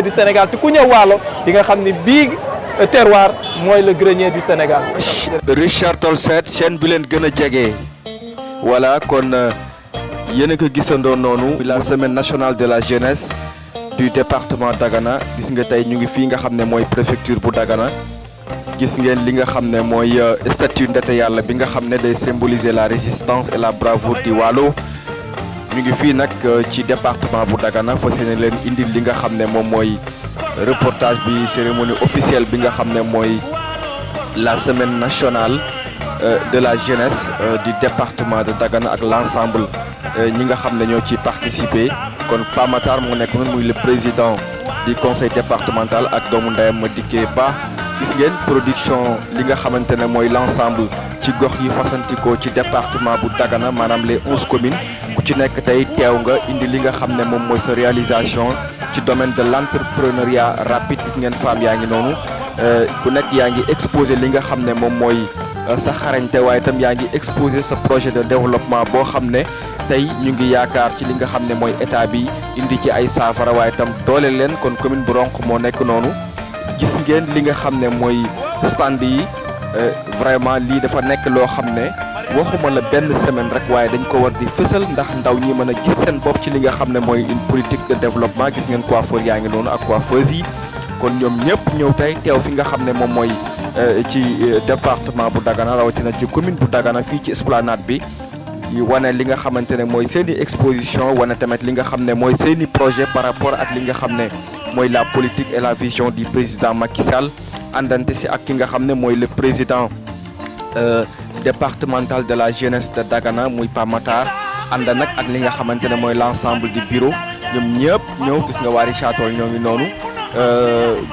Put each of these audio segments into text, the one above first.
du Sénégal te ku ñëw Waalo di nga xam ni bii terroir mooy le grenier du Sénégal. Richard Toll Seck chaîne bi leen gën a jege voilà kon yéen a ko gisandoo noonu la semaine nationale de la jeunesse du département Dagana gis nga tey ñu ngi fii nga xam ne mooy préfecture bu Dagana gis ngeen li nga xam ne mooy statue Ndete Yàlla bi nga xam ne day symboliser la résistance et la bravoure di Waalo ñu ngi fii nag ci département bu Dagana fas yéene leen indil li nga xam ne moom mooy reportage bi cérémonie officielle bi nga xam ne mooy la semaine nationale de la jeunesse du département de Dagana ak l'ensemble ñi nga xam ne ñoo ci participer kon Pa Matar moo nekk noonu muy le président du conseil départemental ak doomu ndeyam Madické Ba gis ngeen production li nga xamante ne mooy l'ensemble ci gox yi fasantikoo ci département bu Dagana maanaam les 11 communes ku ci nekk tey teew nga indi li nga xam ne moom mooy sa réalisation ci domaine de l'entrepreneuriat rapide gis ngeen femme yaa ngi noonu ku nekk yaa ngi exposé li nga xam ne moom mooy sa xarañte waaye itam yaa ngi exposé sa projet de développement boo xam ne tey ñu ngi yaakaar ci li nga xam ne mooy état bi indi ci ay saafara waaye itam doole leen kon commune bu Ronkh moo nekk noonu gis ngeen li nga xam ne mooy stand yi vraiment lii dafa nekk loo xam ne waxuma la benn semaine rek waaye dañ ko war di fësal ndax ndaw ñi mën a gis seen bopp ci li nga xam ne mooy une politique de développement gis ngeen coiffeur yaa ngi noonu ak coiffeuse yi kon ñoom ñëpp ñëw tey teew fi nga xam ne moom mooy ci département bu Dagana rawatina ci commune bu Dagana fii ci esplanade bi wane li nga xamante ne mooy seen i exposition wane tamit li nga xam ne mooy seen i projet par rapport ak li nga xam ne mooy la politique et la vision du président Macky Sall àndante si ak ki nga xam ne mooy le président départemental de la jeunesse de Dagana muy Pa Matar ànd nag ak li nga xamante ne mooy l'ensemble du bureau ñoom ñëpp ñëw gis nga waa Richard Toll ñoo ngi noonu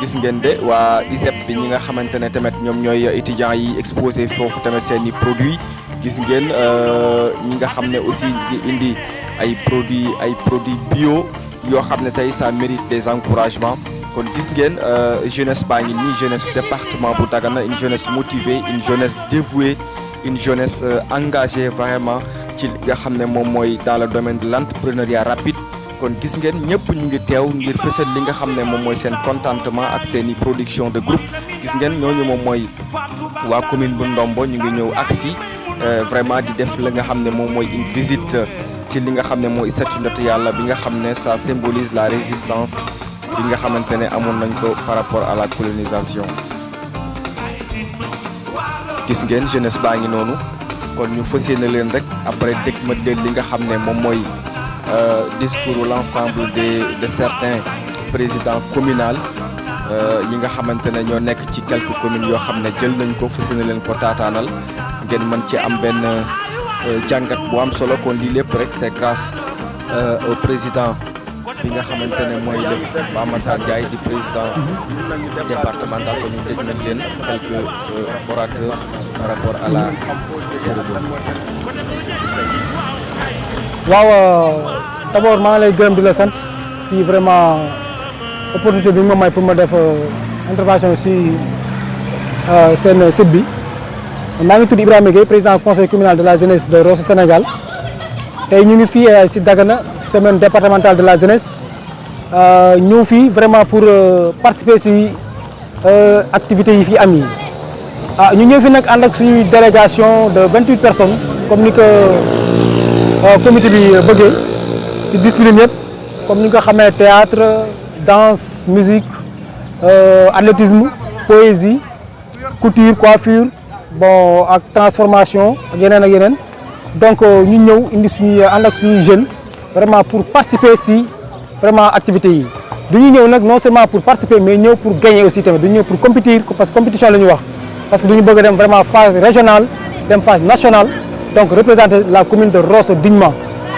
gis ngeen de waa ISEP bi ñi nga xamante ne tamit ñoom ñooy étudiants yi exposé foofu tamit seen i produits gis ngeen ñi nga xam ne aussi ngi indi ay produits bio yoo xam ne tey ça mérite des encouragements kon gis ngeen jeunesse baa ngi nii jeunesse département bu Dagana une jeunesse motivée une jeunesse dévouée une jeunesse engagée vraiment ci li nga xam ne moom mooy dans le domaine de l'entrepreneuriat rapide kon gis ngeen ñëpp ñu ngi teew ngir fësal li nga xam ne moom mooy seen contentement ak seen i production de groupe gis ngeen ñooñu moom mooy waa commune bu Ndombo ñu ngi ñëw aksi vraiment di def la nga xam ne moom mooy une visite ci li nga xam ne mooy statue Ndete Yàlla bi nga xam ne ça symbolise la résistance bi nga xamante ne amoon nañ ko par rapport à la colonisation gis ngeen jeunesse baa ngi noonu kon ñu fas yéene leen rek après dégmat leen li nga xam ne moom mooy discours l'ensemble de certains présidents communaux yi nga xamante ne ñoo nekk ci quelques communes yoo xam ne jël nañ ko fas yéene leen ko taataanal ngeen mën ci am benn jàngat bu am solo kon lii lépp rek c'est grâce au président bi nga xamante ne mooy le Pa Matar Ndiaye di président départemental ko ñu déglu leen quelques orateurs par rapport à la cérémonie. waaw d'abord maa ngi lay gërëm di la sant si vraiment opportunité bi nga may pour ma def intervention si seen site bi maa ngi tudd Ibrahima Gueye président conseil communal de la jeunesse de Rosso Sénégal. tey ñu ngi fii si Dagana semaine départementale de la jeunesse ñëw fii vraiment pour participer si activités yi fi am yi ñu ñëw fi nag ànd ak suñuy délégation de 28 personnes comme ni ko comité bi bëggee si discipline yëpp comme ni nga ko xamee théâtre danse musique athlétisme poésie couture coiffure bon ak transformation ak yeneen donc ñu ñëw indi suñuy ànd ak suñuy jeunes vraiment pour participer si vraiment activités yi du ñu ñëw nag non seulement pour participer mais ñëw pour gagner aussi tamit du ñu ñëw pour compétir parce que compétition la ñu wax parce que du ñu bëgg a dem vraiment phase régionale dem phase nationale donc représenter la commune de Rosso dignement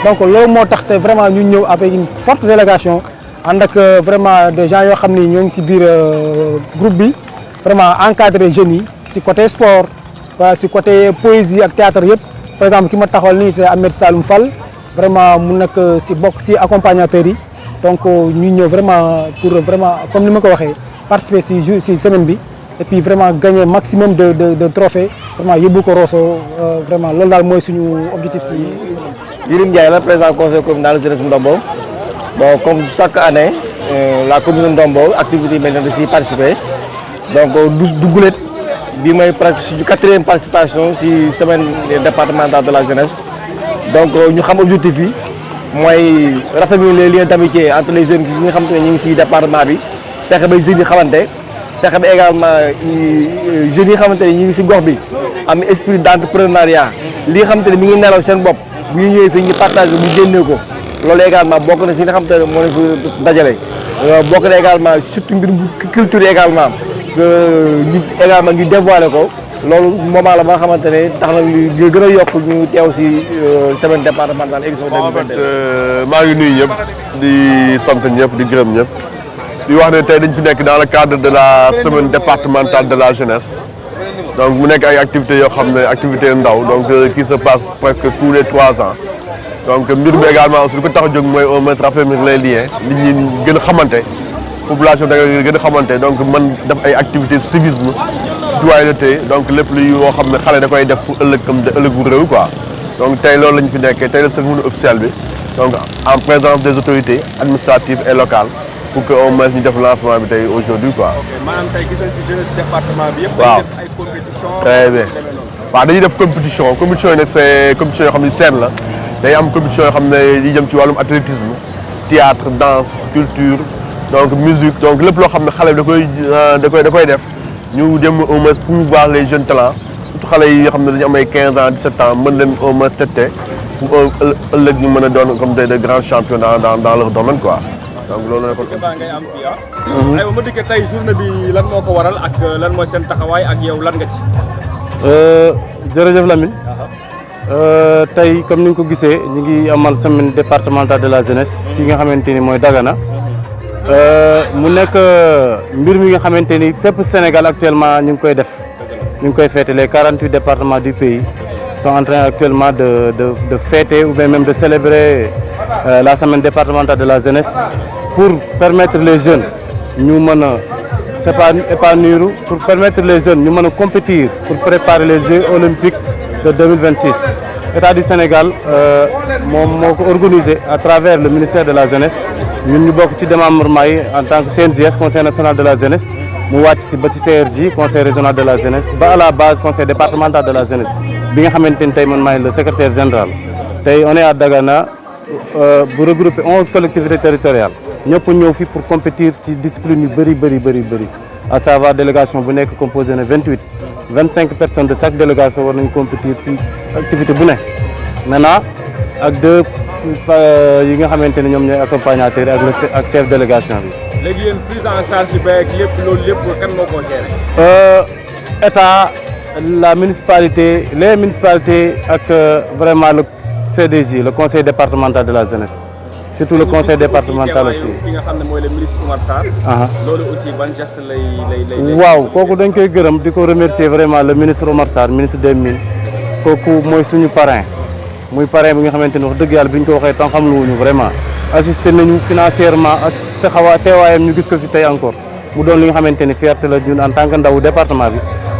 donc loolu moo tax te vraiment ñu ñëw avec une forte délégation ànd ak vraiment des gens yoo xam ni ñoo ngi si biir groupe bi vraiment encadrer jeunes yi si côté sport waa si côté poésie ak théâtre yëpp. par exemple ki ma taxawal nii c'est Ahmed Saloum Fall vraiment mu nekk si bokk si accompagnateurs yi donc ñu ñëw vraiment pour vraiment comme ni ma ko waxee participer si semaine bi et puis vraiment gagner maximum de trophées vraiment yóbbu ko Rosso vraiment loolu daal mooy suñu objectif si. Yirim Ndiaye la président conseil communal jeunesse Ndombo bon comme chaque année la commune Ndombo activité mel na si participer donc du gulet bi mooy presque 4e participation si semaine départementale de la jeunesse donc ñu xam objectif yi mooy rafetlu les liens d'amitié entre les jeunes yi nga xam te ne ñu ngi si département bi fexe ba jeunes yi xamante fexe ba également jeunes yi xamante ne ñu ngi si gox bi am esprit d'entrepreneuriat li nga xamante ne mi ngi nelaw seen bopp bu ñu ñëwee fii ñu partagé bu génnee ko loolu également bokk na si nga xamante ne moo leen fi dajale bokk na également surtout mbirum culture également ñu également ñu dévoilé ko loolu moment la ba nga xamante ne tax na ñu gën a yokk ñu teew si semaine départementale édition 2021. en fait maa ngi nuyu ñëpp di sant ñëpp di gërëm ñëpp di wax ne tey dañ fi nekk dans le cadre de la semaine départementale de la jeunesse donc mu nekk ay activités yoo xam ne activités ndaw donc qui se passe presque tous les 3 ans donc mbir mi également aussi lu ko tax a jóg mooy au moins raffermir les liens nit ñi gën a xamante population da nga gën a xamante donc man def ay activités civisme citoyenneté donc lépp lu yoo xam ne xale da koy def pour ëllëg comme ëllëg bu réew quoi donc tey loolu lañ fi nekkee tey la cérémonie officielle bi donc en présence des autorités administratives et locales pour que au moins ñu def lancement bi tey aujourd'hui quoi. maanaam tey gis nañ ci jeunesse département bi yëpp. waaw dañuy def ay compétition. très bien waaw dañuy def compétition yi nag c'est compétition yoo xam ne scène la day am compétition yoo xam ne yi jëm ci wàllum athlétisme théâtre danse culture donc musique donc lépp loo xam ne xale bi da koy def ñu dem au moins promouvoir les jeunes talents surtout xale yi nga xam ne dañu am ay 15 ans 17 ans mën leen au moins tette pour ëllëg ñu mën a doon comme de grands champions dans leur domaine quoi. donc loolu la ko. ngay am fii ah. aywa ma dikkee tey journée bi lan moo ko waral ak lan mooy seen taxawaay ak yow lan nga ci. jërëjëf Lamine. tey comme ni nga ko gisee ñu ngi amal semaine départementale de la jeunesse fii nga xamante ni mooy Dagana. mu nekk mbir mi nga xamante ni fépp Sénégal actuellement ñu ngi koy def. ñu ngi koy fêter les 48 départements du pays sont en train actuellement de fêter ou bien même de célébrer la semaine départementale de la jeunesse pour permettre les jeunes ñu mën a s'épanouir pour permettre les jeunes ñu mën a compétir pour préparer les Jeux olympiques de 2026. État du Sénégal moom moo ko organisé à travers le ministère de la jeunesse ñun ñu bokk ci démembrement yi en tant que CNJS conseil national de la jeunesse mu wàcc si ba ci CRJ conseil régional de la jeunesse ba à la base conseil départemental de la jeunesse bi nga xamante ni tey man maay le secrétaire général. tey on est à Dagana bu regrouper 11 collectivités territoriales ñëpp ñëw fi pour compétir ci discipline yu bëri à savoir délégation bu nekk composé na 25 personnes de chaque délégation war nañu compétir ci activité bu ne maintenant ak 2 yi nga xamante ne ñoom ñooy accompagnateurs ak chef délégation bi. léegi yéen prise en charge beeg lépp loolu lépp kan moo ko géré. état la municipalité les municipalités ak vraiment le CDJ le conseil départemental de la jeunesse. surtout le conseil départemental aussi. ki nga xam ne mooy le ministre Oumar Sarr. loolu aussi ban geste lay waaw kooku dañ koy gërëm di ko remercier vraiment le ministre Oumar Sarr ministre des Mines kooku mooy suñu parrain muy parrain bi nga xamante ni wax dëgg yàlla bi ñu ko waxee tam xam lu wuñu vraiment assisté nañu financièrement teewaayam ñu gis ko fi tey encore mu doon li nga xamante ni fierté la ñun en tant que ndaw département bi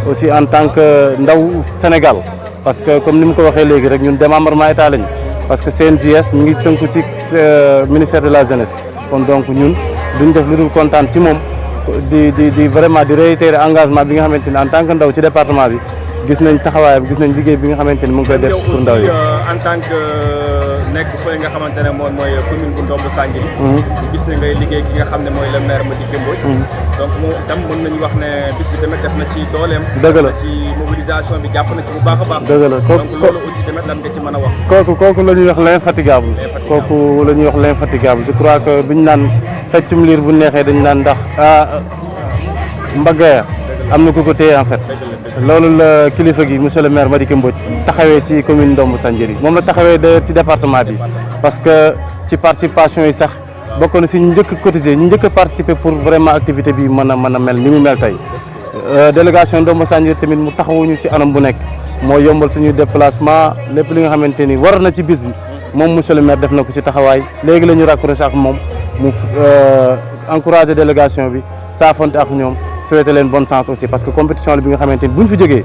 aussi en tant que ndaw Sénégal parce que comme ni mu ko waxee léegi rek ñun démembrement état lañu. parce que CNJS mi ngi tënku ci ministère de la jeunesse kon donc ñun duñ def lu dul kontaan ci moom di vraiment di réitérer engagement bi nga xamante ni en tant que ndaw ci département bi gis nañ taxawaayam gis nañ liggéey bi nga xamante ni mu ngi koy def pour ndaw yi. en tant que nekk fële nga xamante ne moom mooy commune bu Ndombo Sanjiri. gis na ngay liggéey ki nga xam ne mooy le maire Madické Mbodj. donc moom itam mën nañu wax ne bis bi tamit def na ci dooleem. dëgg la ci mobilisation bi jàpp na ci bu baax a baax. dëgg la donc loolu aussi tamit lan nga ci mën a wax. kooku la ñuy wax l'infatigable. kooku la ñuy wax l'infatigable je crois que biñ naan feccum liir bu neexee dañ naan ndax mbaggeya am na ku ko téye en fait. loolu la kilifa gi monsieur le maire Madické Mbodj taxawee ci commune Ndombo Sanjiri moom la taxawee d'ailleurs ci département bi parce que ci participation yi sax bokk na si ñu njëkk cotiser ñu njëkk participer pour vraiment activité bi mën a mel ni mu mel tey délégation Ndombo Sanjiri tamit mu taxawuñu ci anam bu nekk moo yombal suñuy déplacement lépp li nga xamante ni war na ci bis bi moom monsieur le maire def na ko ci taxawaay léegi la ñu raccroché ak moom mu encouragé délégation bi saafonte ak ñoom souhaité leen bonne chance aussi parce que compétition la bi nga xamante ni bu ñu fi jógee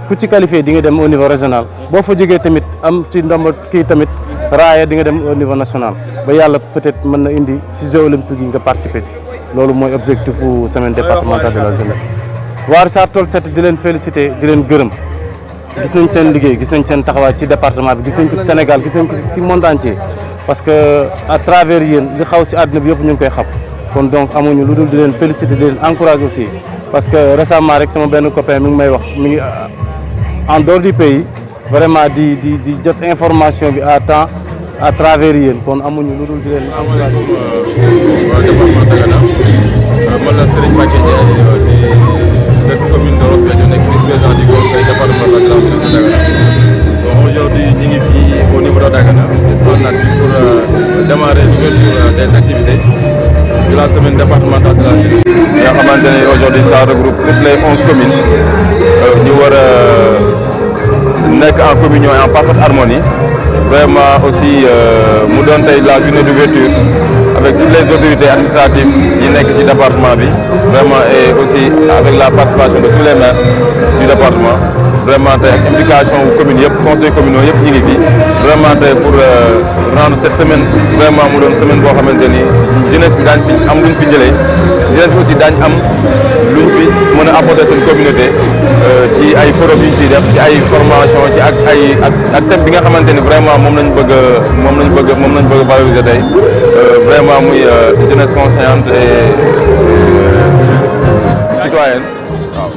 ku ci qualifié di nga dem au niveau régional boo fa jógee tamit am ci ndomba kii tamit raaya di nga dem au niveau national ba yàlla peut-être mën na indi ci Jeux olympiques yi nga participer si loolu mooy objectif u semaine départementale de la jeunesse. waa Richard Toll 7 di leen féliciter di leen gërëm gis nañ seen liggéey gis nañ seen taxawaay ci département bi gis nañ ko ci Sénégal gis nañ ko ci monde entier parce que à travers yéen li xaw ci àdduna bi yëpp ñu ngi koy xam kon donc amuñu lu dul di leen féliciter di leen encourager aussi parce que récemment rek sama benn copain mi ngi may wax mi ngi en dehors du pays vraiment di jot information bi à temps à travers yéen kon amuñu lu dul di leen encourager. waa département Dagana man la Serigne Mbacké Ndiaye di dëkk commune de Ross Béthio nekk vice-président du conseil départemental de la ville de Dagana. Bon, aujourd'hui ñu ngi fii au niveau de Dagana esplanade bi pour démarrer l'ouverture des activités de la semaine départementale de la jeunesse. nga xamante ne aujourd'hui ça regroupe toutes les 11 communes ñu war a nekk en communion et en parfaite harmonie. Vraiment aussi mu doon tey la journée d'ouverture avec toutes les autorités administratives yi nekk ci département bi vraiment et aussi avec la participation de tous les maires du département vraiment tey ak implication wu commune yëpp conseil communaux yëpp ñu ngi fi vraiment tey pour rendre cette semaine vraiment mu doon semaine boo xamante ni jeunesse bi daañ fi am luñ fi jëlee jeunesse bi aussi daañ am luñ fi mën a apporter seen communauté ci ay forum yu ñu fiy def ci ay formation ci ak thème bi nga xamante ni vraiment moom lañ bëgg valoriser tey vraiment muy jeunesse consciente et citoyenne waaw.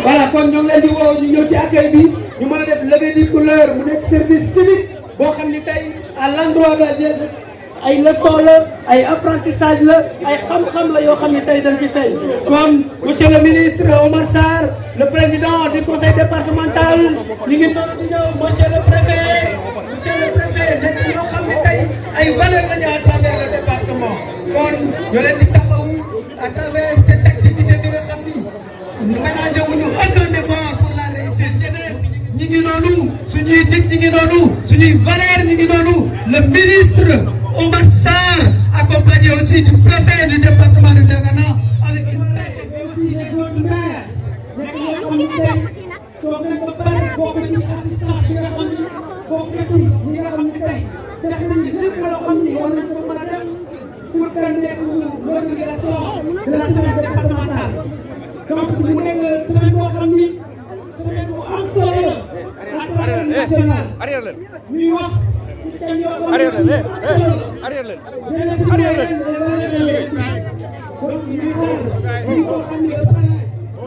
voilà kon ñoo ngi leen di woo ñu ñëw ci accueil bi ñu mën a def levée des couleurs mu nekk service civique boo xam ni tey à l'endroit de la jeunesse ay leçon la ay apprentissage la ay xam-xam la yoo xam ne tey dañ ci feeñ kon monsieur le ministre Omar Sarr le président du conseil départemental ñu ngi doon di ñëw monsieur le préfet nekk ñoo xam ne tey ay valeurs la ñu à travers le département kon ñoo leen di taxaw à travers cette activité bi nga xam ni ñu ménagé wuñu aucun effort pour la réussite jeunesse ñi ngi noonu suñuy nit ñi ngi noonu suñuy valeur ñi ngi noonu le ministre Omar Sarr accompagné aussi du préfet du département de Dagana avec une préfète mais aussi des autres maires nekk ñoo xam ni tey toog nañ ba pare bokk ci assistance bi nga xam ni bokk ci ñi nga xam ni tey def nañu lépp loo xam ni war nañ ko mën a def pour permettre l'organisation de la semaine départementale donc mu nekk semaine boo xam ni semaine bu am solo la à travers national ñuy wax ci thème yoo xam ne am solo la jeunesse citoyenne et valeurs de l'État donc ñuy xaar ñi ko xam ni le parrain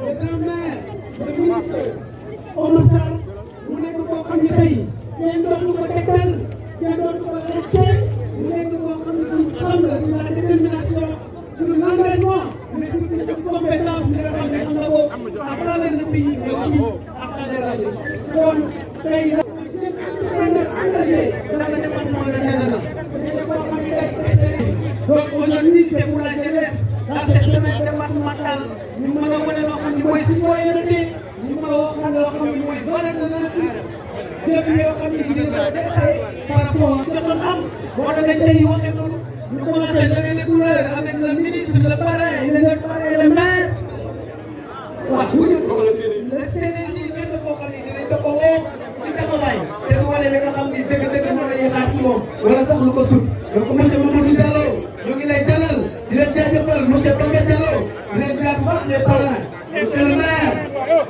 le grand maire le ministre Omar Sarr mu nekk koo xam ni tey kenn dootu ko tegtal kenn dootu ko rëcce mu nekk koo xam ni suñu xam la sur la détermination sur l'engagement mais surtout sur compétence bi nga xam ne am na ko à travers le pays mais aussi à travers l'Afrique kon tey la engagé dans le département de Dagana c'est koo xam ne tey expérience donc aujourd'hui c'est pour la jeunesse dans cette semaine départementale ñu mën a wane loo xam ne mooy citoyenneté ñu mën a wax loo xam ne mooy valeur de la République jëf yoo xam ne dina ko détaillé par rapport jotoon am moo tax dañ tey waxee noonu ñu commencé lever les couleurs avec le ministre, le parrain, le maire. waaw bu ñu le CDJ kenn koo xam ne dinañ ko woo ci taxawaay te du wane li nga xam ni dëgg-dëgg moom la ñuy xaar ci moom wala sax lu ko sut donc monsieur Mamadou Diallo ñu ngi lay dalal di leen jaajëfal monsieur Bamba Diallo di leen ziar bu baax les parrains monsieur le maire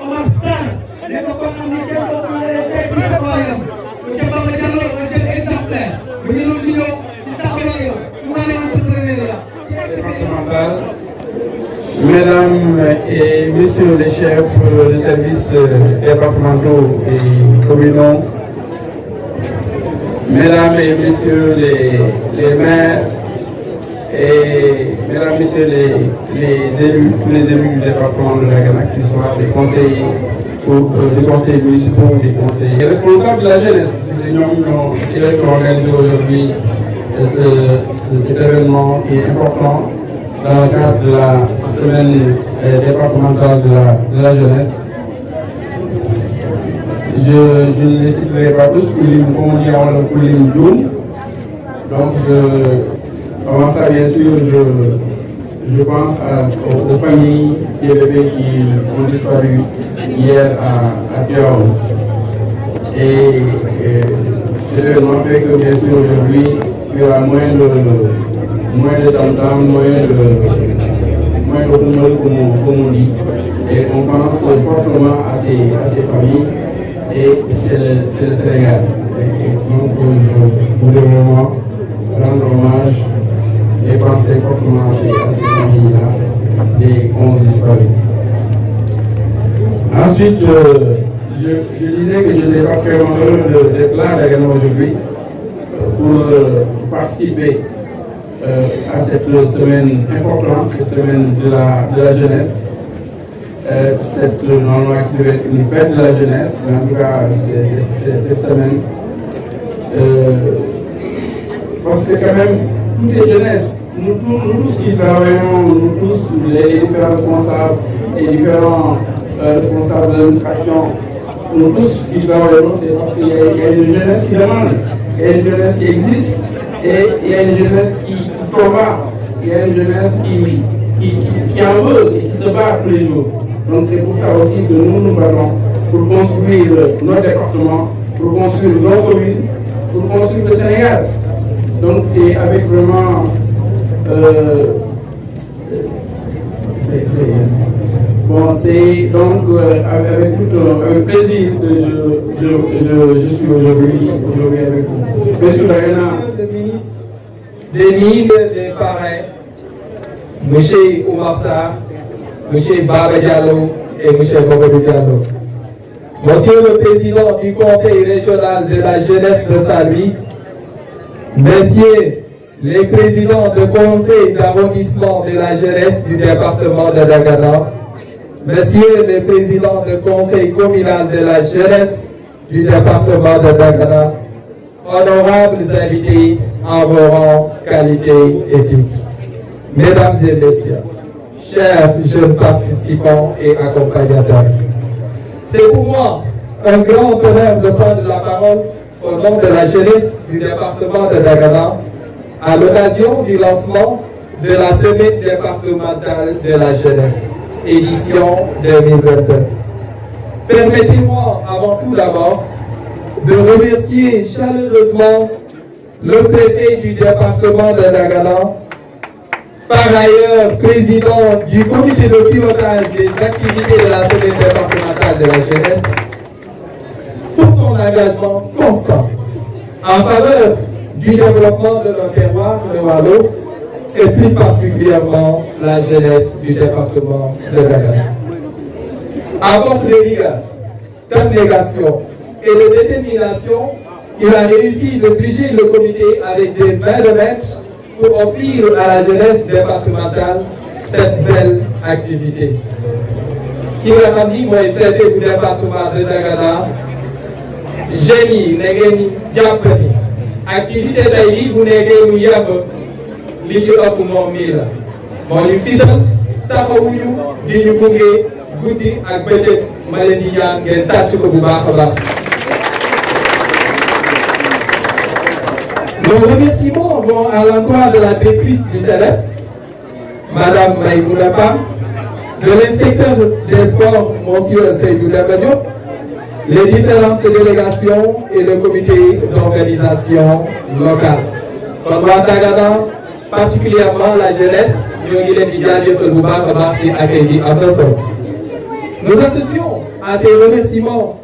Omar Sarr nekk koo xam ni kenn koo xam ne tey ci taxawaayam monsieur Bamba Diallo un jeune exemplaire bu ñu doon di ñëw ci taxawaayam ci wàllu entrepreneuriat ci expérimental. Mesdames et messieurs les chefs de services départementaux et communaux, mesdames et messieurs les maires et mesdames et messieurs les élus, tous les élus du département de Dagana, qui soient des conseillers ou des conseillers municipaux ou des conseillers responsables de la jeunesse, parce que c'est eux qui ont organisé aujourd'hui cet événement qui est important dans le cadre de la semaine départementale de la jeunesse. Je ne les citerai pas tous, donc avant ça, bien sûr, je pense aux familles des bébés qui ont disparu hier à Tiaoum. Et cet événement fait que, bien sûr, aujourd'hui, il y aura moins de tam-tam, moins de rumeurs, comme on dit. Et on pense fortement à ces familles, et c'est le Sénégal. Et donc, je voulais vraiment rendre hommage et penser fortement à ces familles-là, des 11 disparus. Ensuite, je disais que je n'étais pas vraiment heureux d'être là à Dagana aujourd'hui pour participer à cette semaine importante, cette semaine de la jeunesse. Normalement qui devait être une fête de la jeunesse, mais en tout cas cette semaine. Parce que quand même, toutes les jeunesses, nous tous qui travaillons, nous tous, les différents responsables, les différents responsables de l'administration, nous tous qui travaillons, c'est parce qu'il y a une jeunesse qui demande, il y a une jeunesse qui existe, et il y a une jeunesse qui combat, il y a une jeunesse qui en veut et qui se bat tous les jours. Donc c'est pour ça aussi que nous battons pour construire nos départements, pour construire nos communes, pour construire le Sénégal. Donc c'est avec vraiment c'est donc avec plaisir que je suis aujourd'hui avec vous. Monsieur Dagana, le ministre des Mines, des parrains, monsieur Oumar Sarr, monsieur Baba Diallo et monsieur Mamadou Diallo. Monsieur le président du Conseil régional de la jeunesse de Saint-Louis, messieurs les présidents de conseil d'arrondissement de la jeunesse du département de Dagana, messieurs les présidents de conseil communal de la jeunesse du département de Dagana, honorables invités en vos rangs, qualités et titres, mesdames et messieurs, chers jeunes participants et accompagnateurs, c'est pour moi un grand honneur de prendre la parole au nom de la jeunesse du département de Dagana à l'occasion du lancement de la semaine départementale de la jeunesse, édition 2022. Permettez-moi avant tout d'abord de remercier chaleureusement le préfet du département de Dagana, par ailleurs président du comité de pilotage des activités de la semaine départementale de la jeunesse, pour son engagement constant en faveur du développement de notre terroir de Wallo et plus particulièrement la jeunesse du département de Dagana. À force de rigueur, d'abnégation et de détermination, il a réussi de diriger le comité avec des mains de maître pour offrir à la jeunesse départementale cette belle activité. Qui m'a dit, moi, le préfet du département de Dagana, génie, Negeni, Diapani, activité d'ailleurs, vous n'avez pas yab, l'idée pour mon mille. Mon fidèle, taxawuñu di ñu gunge guddi ak bëccëg ma leen di ñaan ngeen tàcc ko bu baax a baax. Nos remerciements vont à l'endroit de la directrice du CEDEF, Madame Maïmouna Pam, de l'inspecteur des sports, Monsieur Seydou Damadio, les différentes délégations et le comité d'organisation locale. Kon waa Dagana, particulièrement la jeunesse, ñoo ngi leen di jaajëfal bu baax a baax ci accueil bi am na solo. Nous associons à ces remerciements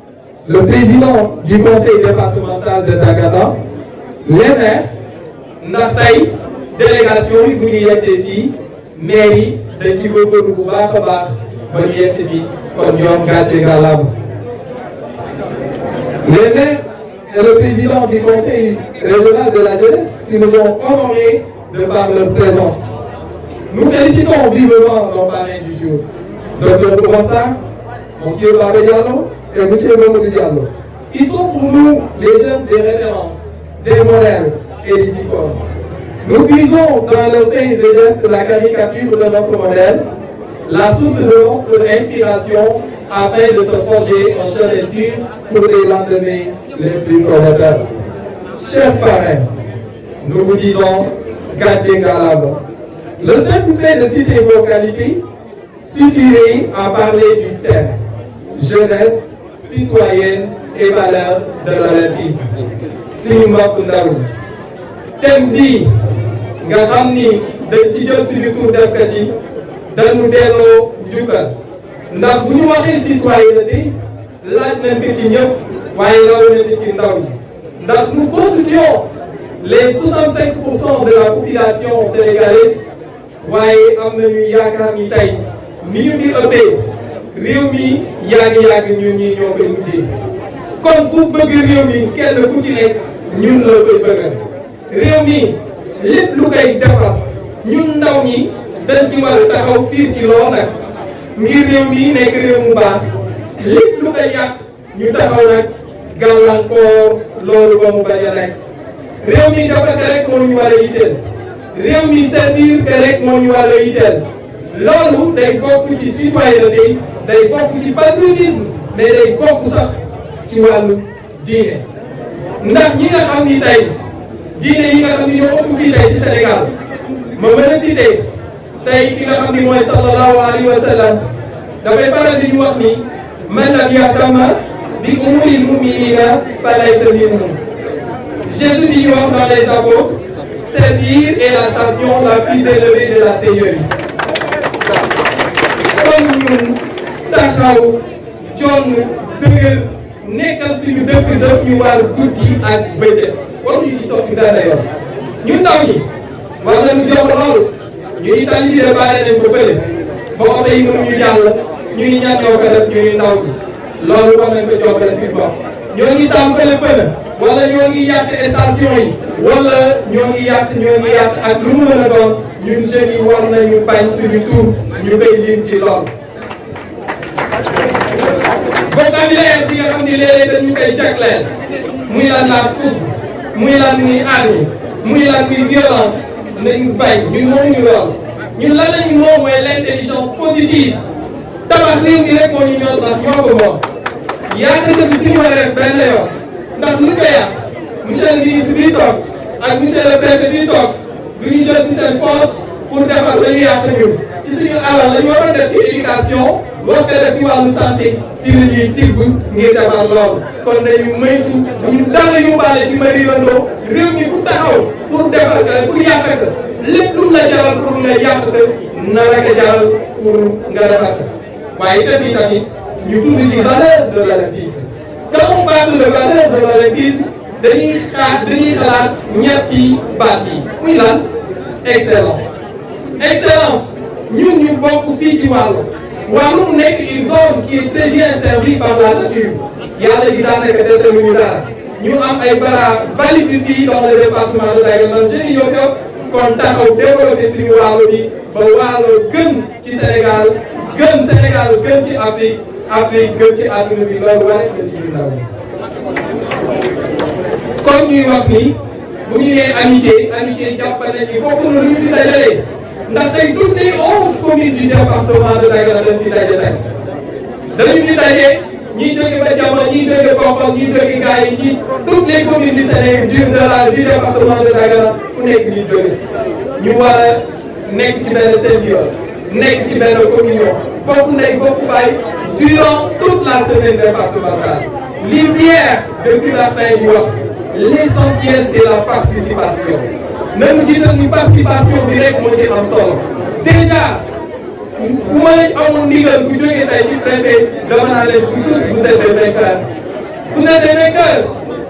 le président du conseil départemental de Dagana, les maires, ndax tey délégation yi bu ñu yegsee fii maire yi dañ ci góorgóorlu bu baax a baax ba ñu yegsi fii kon ñoom gàcce ngalaama. Les maires et le président du conseil régional de la jeunesse qui nous ont honorés de par leur présence. Nous félicitons vivement nos parrains du jour, Dr Koumassar, Monsieur Baba Diallo et Monsieur Mamadou Diallo. Ils sont pour nous les jeunes des références, des modèles et des icônes. Nous puisons dans leurs faits et gestes la caricature de notre modèle, la source de notre inspiration afin de se forger un chemin sûr pour les lendemains les plus prometteurs. Chers parrains, nous vous disons gardez Ngalaba. Le simple fait de citer vos qualités suffirait à parler du thème jeunesse, citoyenne et valeurs de l'olympisme. Suñu mbokk ndaw ñi thème bii nga xam ni dañ ci jël suñu tur defkat yi dañu delloo njukkal ndax bu ñu waxee citoyenneté laaj nañ ko ci ñëpp waaye rawatina ci ndaw ñi ndax nous constituons les 65% de la population sénégalaise waaye am nañu yaakaar ni tey ni ñu fi ëppee réew mi yàgg-yàgg ñun ñii ñoo koy mujjee kon ku bëgg réew mi kenn ku ci nekk ñun la koy bëggal réew mi lépp lu koy defar ñun ndaw ñi dañ ci war a taxaw fiir ci loo nag ngir réew mi nekk réew mu baax lépp lu koy yàq ñu taxaw nag gàllankoor loolu ba mu bañ a nekk réew mi defar ka rek moo ñu war a yitteel réew mi servir ka rek moo ñu war a yitteel loolu day bokk ci citoyenneté day bokk ci patriotisme mais day bokk sax ci wàllu diine ndax ñi nga xam ni tey diine yi nga xam ni ñoo ëpp fii tey ci Sénégal ma mën a cité tey ki nga xam ni mooy sallallahu alayhi wa sallam dafay faral di ñu wax ni man lam yahtama bi umuril mu'minina falaysa minhum. Jésus di ñu wax dans les apôtres, servir est la station la plus élevée de la Seigneurie. kon ñun taxaw jonn dëgër nekkal suñu dëkk daf ñu war guddi ak bëccëg waruñu ci toog fi dara yoon ñun ndaw ñi war nañu jox loolu ñu ni tali bi de baale nañ ko fële ba oto yi mënuñu jàll ñu ni ñan ñoo ko def ñu ni ndaw ñi loolu war nañ ko jokkale suñu bopp ñoo ngi taal fële fële wala ñoo ngi yàq station yi wala ñoo ngi yàq ak lu mu mën a doon ñun jeunes yi war nañu bañ suñu tur ñu koy lim ci loolu. vocabulaire bi nga xam ni léeg-léeg dañu koy jagleel muy lan la fukk muy lan muy arme muy lan muy violence nañu bañ ñun moomuñu lool ñun lan lañu moom mooy l'intelligence positive tabax réew mi rek moo ñu ñor ndax ñoo ko moom yaa ngi def suñu war a def benn yoon ndax lu ko yàq monsieur le ministre bii toog ak monsieur le préfet bii toog du ñu jël ci seen poche pour defar la ñu yàq ñun ci suñu alal la ñu waroon def ci éducation wax ko def ci wàllu santé si la ñuy tibb ngir defar loolu kon nañu moytu bu ñu dara yóbbaale ci marirandoo réew mi ku taxaw pour defar pour yàq ko lépp lu mu la jaral pour nga yàq ko na la ko jaral pour nga defar ko waaye tamit ñu tudd ci valeur de l'olympisme. Quand on parle de valeur de l'olympisme dañuy xalaat ñetti baat yi muy lan excellence. Excellence ñun ñu bokk fii ci wàllu mu nekk une zone qui est très bien servie par la nature yàlla ji daanaka dese lu ñu dara ñu am ay bara valide fii dans le département de Dagana jeunes yi ñoo ko kon taxaw développé suñu wàllu bi ba wàllu gën ci Sénégal gën ci Afrique gën ci àdduna bi loolu war na ci ndaw ñi kon ñuy wax ni bu ñu nee amitié jàpp nañ ni bokk na lu ñu ci dajalee ndax tey toutes les 11 communes du département de Dagana dañ fi daje tey dañu fi daje ñii jóge ba Diama ñii jóge Koxol ñii jóge Gaye ñii toutes les communes du Sénégal du département de Dagana fu nekk ñi jóge ñu war a nekk ci benn symbiose nekk ci benn communion bokk ndey bokk baay durant toute la semaine départementale li Pierre de Coubertin di wax l'essentiel c'est la participation même jiital ni participation bi rek moo ci am solo déjà bu ma amoon ndigal bu jógee tey ci préfet dama naa leen bu tous vous êtes des vainqueurs vous êtes des vainqueurs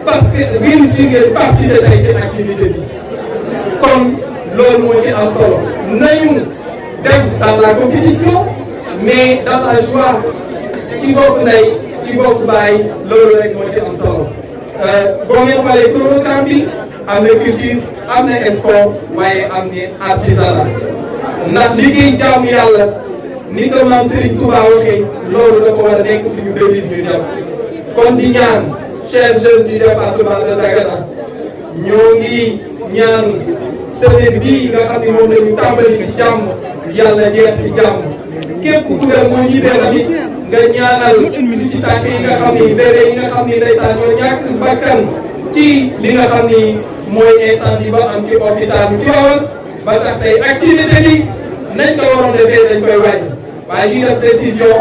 parce que réussir ngeen participer tey ci activité bi kon loolu moo ci am solo nañu dem dans la compétition mais dans la joie ci bokk ndey ci bokk baay loolu rek moo ci am solo boo ngeen xoolee programme bi am na culture am na sport waaye am na artisanat ndax liggéey jaamu yàlla ni ko maam Serigne Touba waxee loolu dafa war a nekk suñu devise ñu dem kon di ñaan chers jeunes du département de Dagana ñoo ngi ñaan semaine bii nga xam ne moom la ñu tàmbali ci jàmm yàlla jeex ci jàmm képp ku dem moo ñibbee tamit nga ñaanal ci tànk yi nga xam ni bébé yi nga xam ni ndeysaan ñoo ñàkk bakkan ci li nga xam ni mooy incendie ba am ci hôpital bu Tivaouane ba tax tey activité bi nañ ko waroon defee dañ koy wàññi waaye ñuy def précision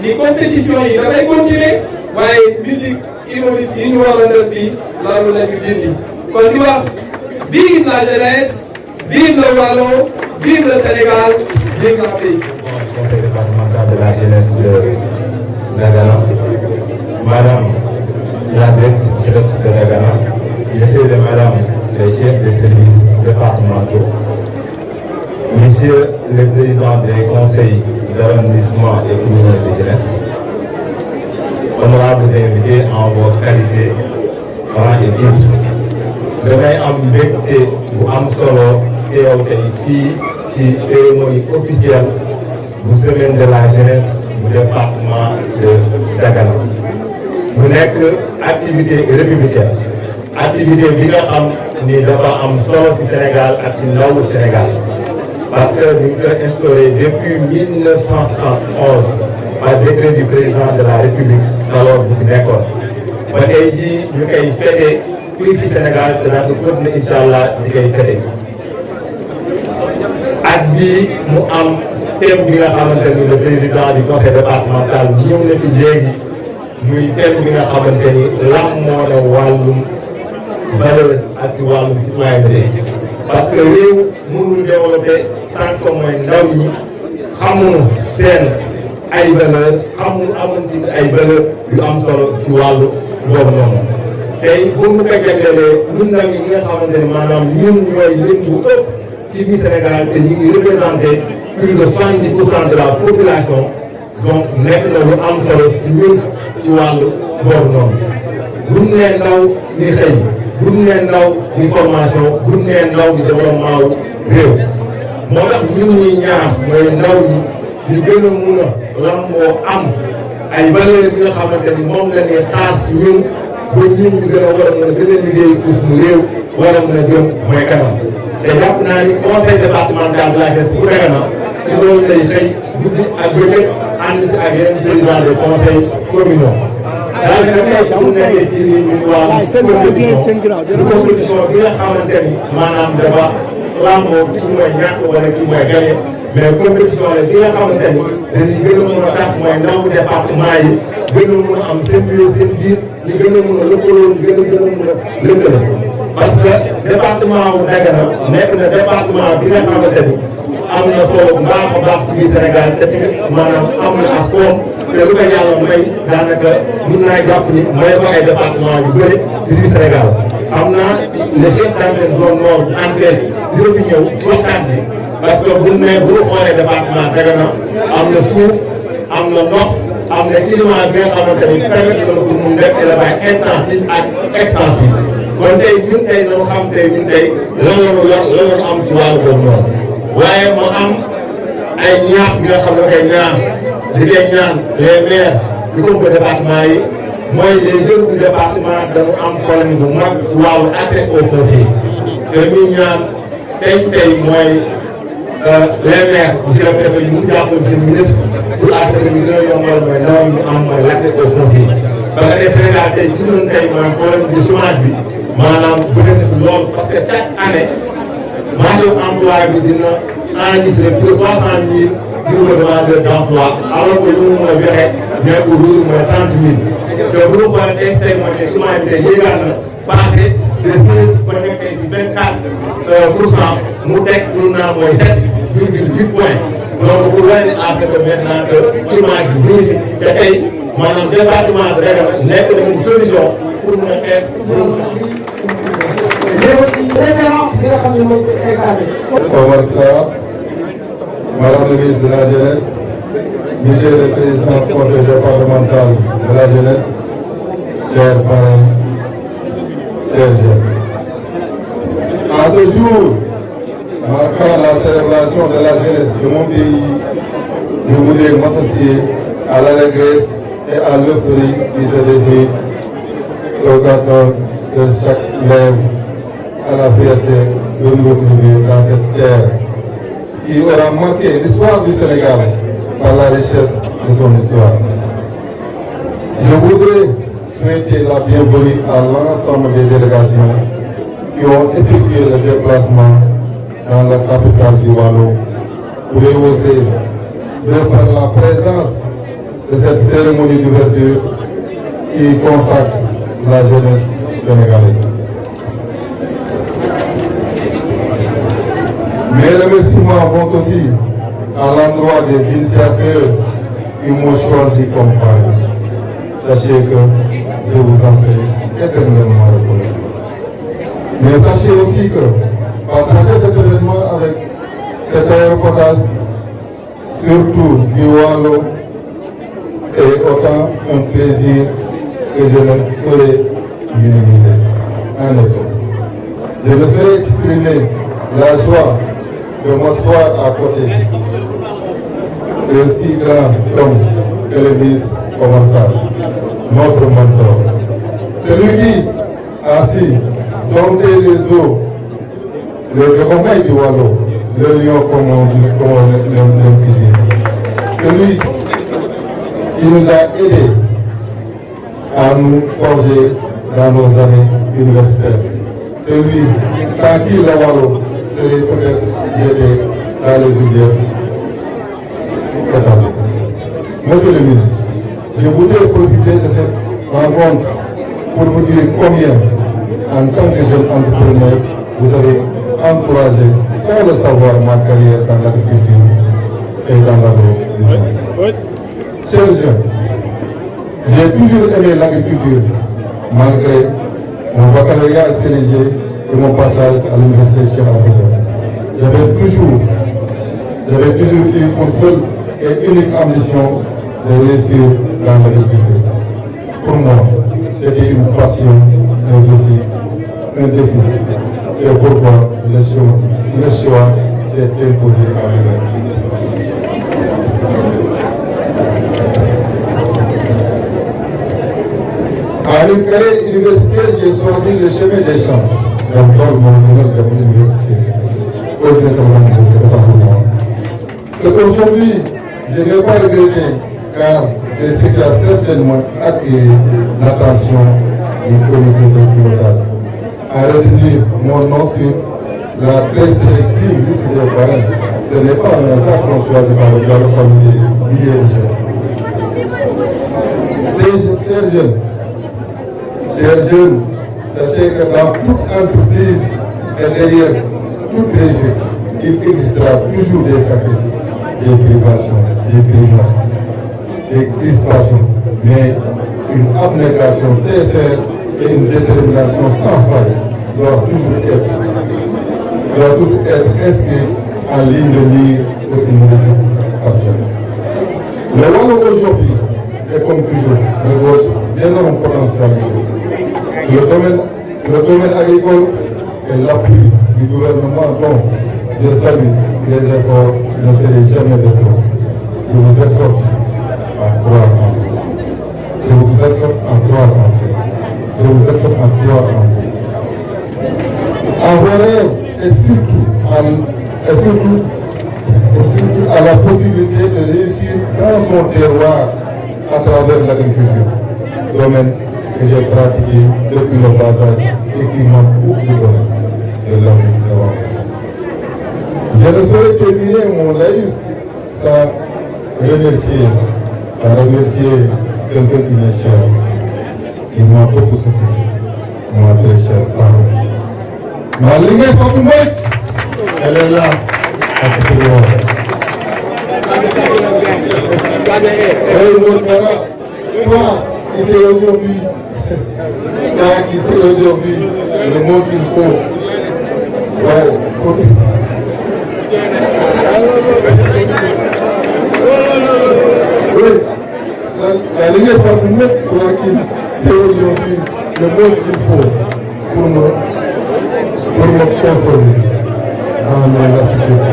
ni compétition yi dafay continuer waaye musique humoriste yi ñu waroon def fii loolu la ñu dindi kon di wax vive la jeunesse vive le Walo vive le Sénégal vive l'Afrique. Conseil départemental de la jeunesse de Dagana, Madame la directrice de Dagana, Messieurs et Madame les chefs des services départementaux, Messieurs les présidents des conseils d'arrondissement et communaux de jeunesse, honorables invités en vos qualités, parents et titres, damay am mbégte bu am solo teew tey fii ci cérémonie officielle bu semaine de la jeunesse bu département de Dagana mu nekk activité républicaine activité bi nga xam ni dafa am solo ci Sénégal ak ci ndawu Sénégal parce que ñu ngi ko instauré depuis 1971 par décret du président de la République alors bu fi nekkoon ba tey jii ñu koy fêté fii ci Sénégal te naa ko continuer incha allah di koy fêté at bii mu am thème bi nga xamante ni le président du conseil départemental ñëw na fi léegi muy thème bi nga xamante ni lan moo ne wàllum valeur ak ci wàllum citoyenneté parce que réew mënul développé tant que mooy ndaw ñi xamuñu seen ay valeur xamuñu amanti ay valeur yu am solo ci wàllu boobu noonu tey bu mu ko jaglelee ñun ndaw ñi nga xamante ni maanaam ñun ñooy lim bu ëpp ci biir Sénégal te ñu ngi représenté plus de 70% de la population donc nekk na lu am solo ci ñun ci wàllu boobu noonu buñ nee ndaw ni xëy buñ nee ndaw ni formation buñ nee ndaw ni développement wu réew moo tax ñun ñuy ñaax mooy ndaw ñi ñu gën a mun a lamboo am ay valeurs yi nga xamante ni moom la ñuy xaar ci ñun ba ñun ñu gën a war a mën a gën a liggéey pour suñu réew war a mën a jëm mooy kanam te jàpp naa ni conseil départemental de la jeunesse bu Dagana ci loolu lay xëy guddi ak bëccëg ànd si ak yeneen président des conseils communaux. daanaka tey bu nekkee fii nii ñu compétition bi nga xamante ni maanaam dafa lamboo kii mooy ñàkk wala kii mooy gagné mais compétition la bi nga xamante ni dañuy gën a mën a tax mooy ndaw département yi gën a mën a am symbiose seen biir ñu gën a mën a lëkkaloo gën a mën a lëkkale parce que département wu Dagana nekk na département bi nga xamante ni am na solo bu baax a baax ci biir Sénégal te tamit maanaam am na as koom te lu ko yàlla may daanaka mun naa jàpp ni may ko ay département yu bëri ci biir Sénégal am naa le chef d'antenne zone nord ANPEJ dina fi ñëw ci waxtaan bi parce que bu ne bu ñu xoolee département Dagana am na suuf am na ndox am na climat bi nga xamante ni permettre na pour mu def élevage intensif ak extensif kon tey ñun tey dañoo xam tey ñun tey lan la ñu yor lan la ñu am ci wàllu boobu noonu waaye mu am ay ñaax bi nga xam ne dafay ñaax di koy ñaan les maires yu ko département yi mooy les jeunes du département dañu am problème bu mag ci wàllu accès au foncier te ñuy ñaan tey mooy les maires monsieur le préfet ñu mun jàppale monsieur le ministre pour accès ñu gën a yombal mooy ndaw ñu am mooy l'accès au foncier ba nga def Sénégal tey gis nañu tey maanaam problème de chômage bi maanaam bëri na fi lool parce que chaque année marché emploi bi dina enregistrer plus de 300 000 nouveaux demandeurs d'emploi alors que lu mu mën a joxe mais au jour mooy 30 000 te bu ñu xoolee tey tey mooy ne chômage bi tey yéegaat na passé de 16 ba nekk tey si 24% mu teg lu naan mooy 7,8 points donc pour wane à ce que maintenant que chômage bi ñu ngi fi te tey maanaam département de Dagana nekk na une solution pour mën a xeex mais aussi référence bi nga xam ne moom koy incarné. Omar Sarr, Madame le ministre de la Jeunesse, Monsieur le Président du Conseil départemental de la Jeunesse, chers parents, chers jeunes. À ce jour, marquant la célébration de la jeunesse de mon pays, je voudrais m'associer à l'allégresse et à l'euphorie qui se dessine au cœur de chaque lèvre, à la fierté de nous retrouver dans cette terre qui aura marqué l'histoire du Sénégal par la richesse de son histoire. Je voudrais souhaiter la bienvenue à l'ensemble des délégations qui ont effectué le déplacement dans la capitale du Waalo pour rehausser, de par la présence de cette cérémonie d'ouverture qui consacre la jeunesse sénégalaise. Mes remerciements vont aussi à l'endroit des initiateurs qui m'ont choisi comme parrain. Sachez que je vous en serai éternellement reconnaissant. Mais sachez aussi que partager cet événement avec cet aéroport, surtout du Waalo, est autant un plaisir que je ne saurais minimiser. En effet, je ne saurais exprimer la joie de m'asseoir à côté d'un si grand homme que le ministre Omar Sarr, notre mentor. Celui qui a su dompter les eaux, le Diomaye du Waalo, le lion comme on l'aime si dire. Celui qui nous a aidés à nous forger dans nos années universitaires. Celui sans qui le Waalo serait peut-être jeté dans les oubliettes. Monsieur le ministre, je voudrais profiter de cette rencontre pour vous dire combien, en tant que jeune entrepreneur, vous avez encouragé, sans le savoir, ma carrière dans l'agriculture et dans l'agrobusiness. Chers jeunes, j'ai toujours aimé l'agriculture, malgré mon baccalauréat CLG et mon passage à l'université Cheikh Anta Diop. J'avais toujours eu pour seule et unique ambition de réussir dans l'agriculture. Pour moi, c'était une passion, mais aussi un défi. C'est pourquoi le choix s'est imposé à lui-même. À une carrière universitaire, j'ai choisi le chemin des champs. Dans mon nouvelle de mon université. C'est qu'aujourd'hui, je n'ai pas regretté, car c'est ce qui a certainement attiré l'attention du comité de pilotage. À retenir mon nom sur la très sélective liste des parrains, ce n'est pas un hasard qu'on choisit par le dialogue parmi les milliers de jeunes. Chers jeunes, sachez que dans toute entreprise et derrière toute réussite, il existera toujours des sacrifices, des privations, des primaires, des crispations, mais une abnégation sincère et une détermination sans faille doivent toujours être inscrites en ligne de mire pour une réussite parfaite. Le Waalo aujourd'hui est comme toujours regorge d'énormes potentialités. Le domaine agricole et l'appui du gouvernement dont je salue les efforts ne seraient jamais de trop. Je vous exhorte à croire en vous. Je vous exhorte à croire en vous. Je vous exhorte à croire en vous. En vos rêves et surtout à la possibilité de réussir dans son terroir à travers l'agriculture. domaine que j'ai pratiqué depuis le bas âge et qui m'a beaucoup donné de l'amour. Je ne saurais terminer mon laïus sans remercier quelqu'un qui m'est cher, qui m'a beaucoup soutenu, ma très chère femme. Ma lignée Fatou Mbodj, elle est là, à côté de moi. Oui, mon frère, toi qui sais aujourd'hui, le mot qu'il faut. Ouais, oui, la lignée Fatou Mbodj, toi qui sais aujourd'hui le mot qu'il faut pour me consoler dans mes lassitudes,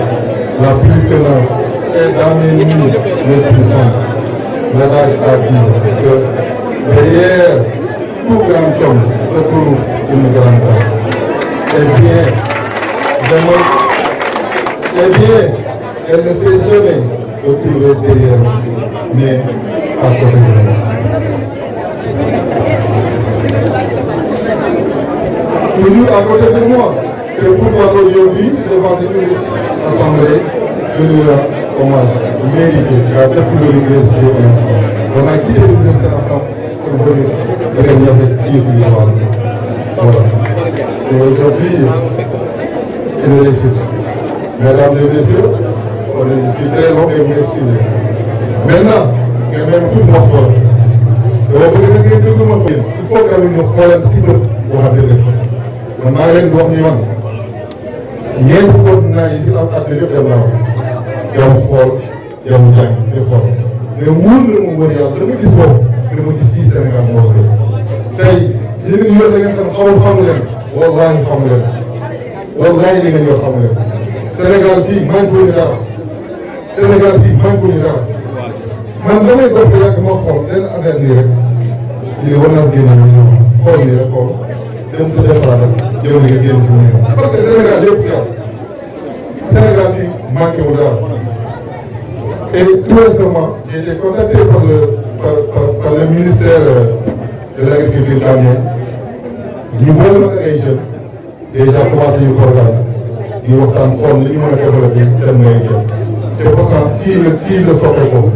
la plus tenace et dans mes nuits les plus sombres. L'adage a dit que derrière tout grand homme se trouve une grande dame. Eh bien, elle ne s'est jamais retrouvée derrière, mais à côté de moi. Toujours à côté de moi. C'est pourquoi aujourd'hui, devant cette assemblée, je lui rends hommage mérité depuis l'université ensemble. On a quitté l'université ensemble pour venir régner avec fils du Val. Voilà. Et aujourd'hui, une réussite. Mesdames et messieurs, on est discuté long et vous m'excusez. Maintenant, il y a même tout le monde. Il faut que nous xoolal si bët waxante dëgg man maa ngi leen di wax ni man ñeenti continent yi si am àdduna yëpp dem naa ko dem xool dem jàng di xool mais wóor na ma wóor yàlla dama gis boobu dama gis fii Sénégal moo ko tey yéen ñi yor da ngeen xam xamu leen wallaahi xamu leen wallaahi li ngeen yor xamu leen Sénégal bii manqué wuñu dara Sénégal bii manqué wuñu dara man damay dox ba yàgg ma xool benn affaire nii rek lii war naa si génne xool nii rek xool dem te defaraat yow li nga génn si mu parce que Sénégal lépp yàlla Sénégal bi manqué wu dara et tout récemment j'ai été contacté par le ministère de l'agriculture gambien ñu boole ma ak ay jeunes déjà commencé ñu programme di waxtaan xool li ñu mën a développé seen mbéy mi te pourtant fii la soxee ko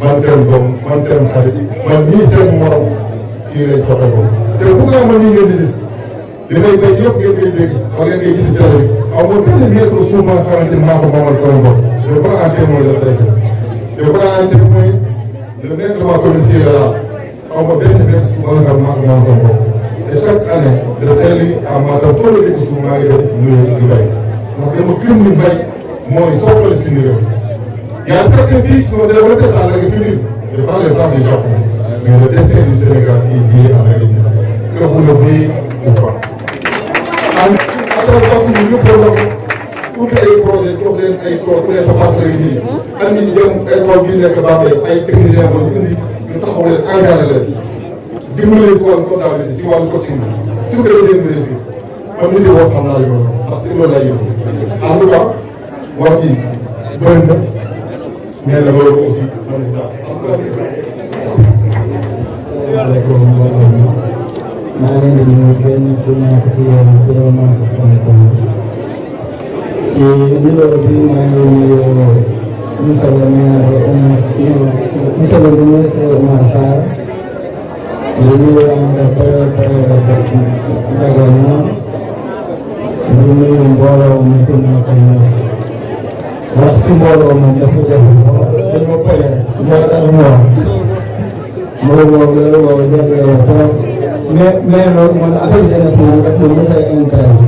man seen doom man seen xarit man nii seen morom fii lay soxee ko te bu nga ma nii ngeen di gis li may béy yëpp ngeen koy dégg wax ngeen koy gis si télé bi amul benn mètre suuf ma nga xamante ni maa ko moomal sama bopp je prends en témoin le préfet je prends en témoin le maire de ma commune si là amul benn mètre suuf ma nga xam maa ko moomal sama bopp te chaque année de Saint-Louis à Matam foo la dégg suuf maa ngi def lu bay ndax dama gëm ni mbay mooy soxla suñu réew. Il y a certains pays qui sont développés sans l'agriculture. Je prends l'exemple du Japon. Mais le destin du Sénégal est lié à l'agriculture. Que vous le voyez ou pas. Après, quand vous nous programmez, tous les projets, tous les écoles, tous les espaces réunis, am nañu dem école bi nekk Bambey ay techniciens ba ñu indi ñu taxaw leen engagé leen dimbali leen si wàllu comptabilité si wàllu coaching bi su ko defee ngeen réussir man mii di wax xam naa li ma ndax si loolu lay yëngu en tout cas wax bi bëri na. mais la loolu aussi man si daal. asalaamaaleykum mbooloo mi maa ngi leen di nuyu kenn ku nekk si yéen turam ak sant si nuyoo bi maa ngi nuyu monsieur le maire monsieur le ministre Oumar Sarr di nuyu préfet Dagana di nuyu mbooloo mi ku nekk wax si mbooloo moom dafa jafe dañ ma pare moo tax mu wax loolu jafe trop mais loolu man affaire jeunesse moom daf ma mos a intéressé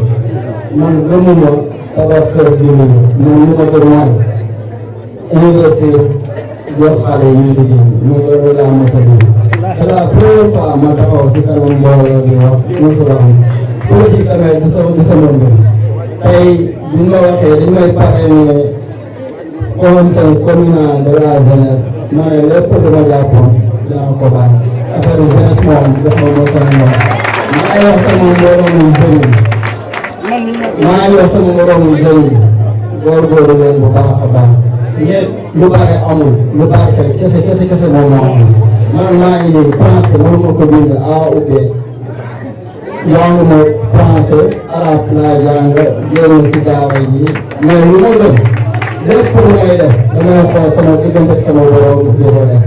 man gëmuma tabax kër gi man li ma gën mooy université jox xale yi ñuy liggéey man loolu laa mos a gëm c'est la première fois ma taxaw si kanam mbooloo di wax mosul am politique tamit du sama mbir tey bi ma waxee dañ may parrainé conseil communal de la jeunesse ma ne lépp lu ma jàppoon dinaa ko bàyyi affaire jeunesse moom def ma mos a ñor maa ngi wax sama moroomu jeune góorgóorlu leen bu baax a baax ñeent lu bare amul lu bare kese moom moo am man maa ngi nii français mënuma ko bind A ou B jànguma français arabe laa jàng génn si daara yi mais lu ma gëm lépp lu may def damay xool sama diggante ak sama borom di ko def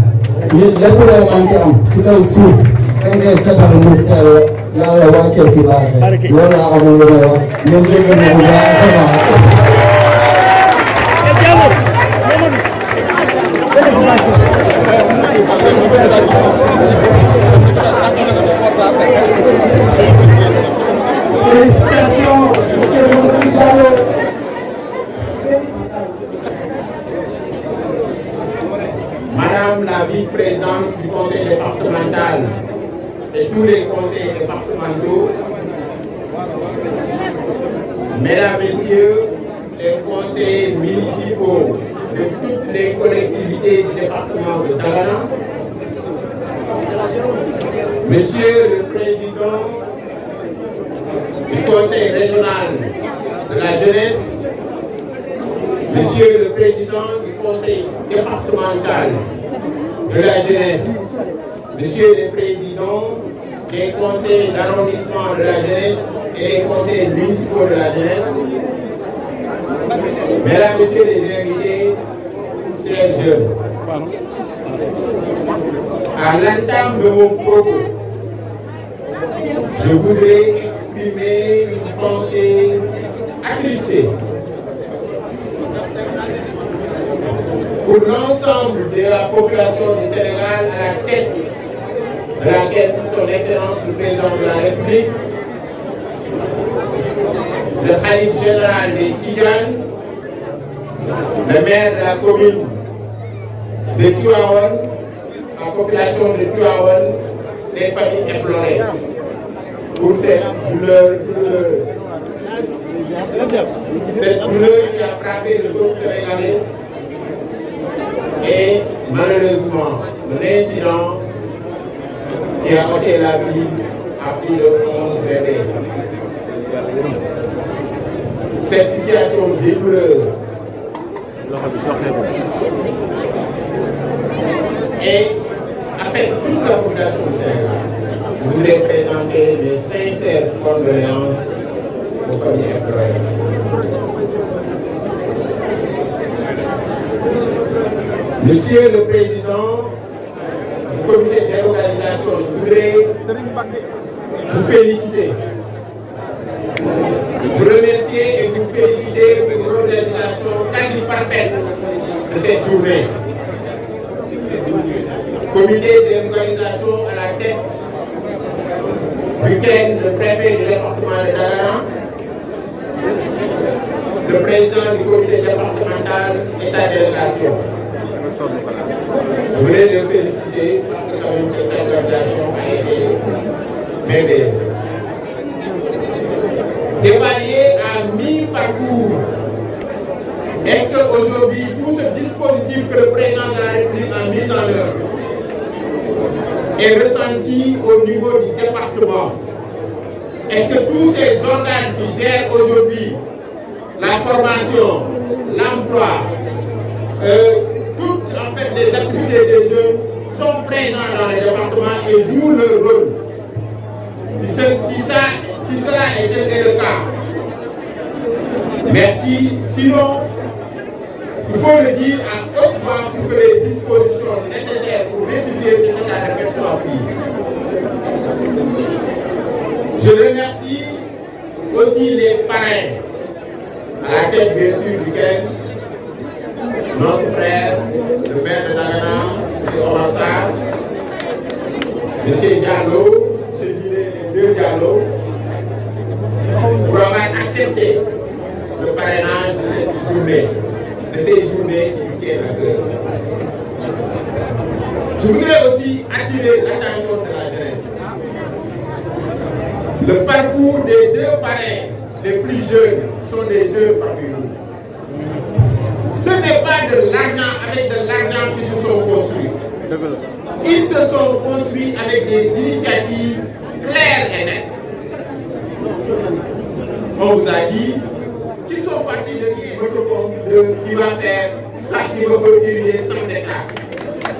nit lépp loo manqué am si kaw suuf da ngay seetal mu sell yàlla wàccee ci barke loolu laa amul lu may wax ñoom dégg nga bu baax Félicitations, monsieur Mamadou Diallo. Madame la vice-présidente du conseil départemental et tous les conseils départementaux, mesdames, messieurs, les conseillers municipaux de toutes les collectivités du département de Dagana, monsieur le président du conseil régional de la jeunesse, monsieur le président du conseil départemental de la jeunesse, monsieur le président des conseils d'arrondissement de la jeunesse et des conseils municipaux de la jeunesse, mesdames, messieurs les invités, chers jeunes, à l'entame de mon propos, je voudrais exprimer une pensée attristée pour l'ensemble de la population du Sénégal à la tête de laquelle son Excellence le Président de la République, le Khalife général des Tidjanes, le maire de la commune de Tivaouane, la population de Tivaouane, les familles éplorées pour cette douleur douloureuse. Cette douleur qui a frappé le peuple sénégalais et malheureusement l'incident qui a ôté la vie à plus de 11 bébés. Cette situation douloureuse et affecte toute la population du Sénégal. Je voudrais présenter mes sincères condoléances aux familles éplorées. Monsieur le Président du comité d'organisation, je voudrais vous féliciter, vous remercier et vous féliciter pour l'organisation quasi parfaite de cette journée. Comité d'organisation à la tête duquel le préfet du département de Dagana, le président du comité départemental et sa délégation. Je voulais les féliciter parce que quand même cette organisation a été merveilleuse. Dévalué à mi-parcours, est-ce qu'aujourd'hui tout ce dispositif que le président de la République a mis en œuvre est ressenti au niveau du département? Est-ce que tous ces organes qui gèrent aujourd'hui la formation, l'emploi, toutes en fait les activités des jeunes sont présents dans les départements et jouent leur rôle? Si cela était le cas, merci. Sinon, il faut le dire à haute voix pour que les dispositions nécessaires pour réduire cet état de fait soient prises. Je remercie aussi les parrains, à la tête bien sûr duquel notre frère, le maire de Dagana, M. Omar Sarr, M. Diallo, M. Diné, les deux Diallo, pour avoir accepté le parrainage de cette journée, de ces journées qui nous tiennent à cœur. Je voudrais aussi attirer l'attention de la jeunesse. Le parcours des deux parrains les plus jeunes sont des jeunes parmi nous. Ce n'est pas de l'argent avec de l'argent qu'ils se sont construits. Ils se sont construits avec des initiatives claires et nettes. On vous a dit qu'ils sont partis de qui va faire ça qui va irriguer 100 hectares.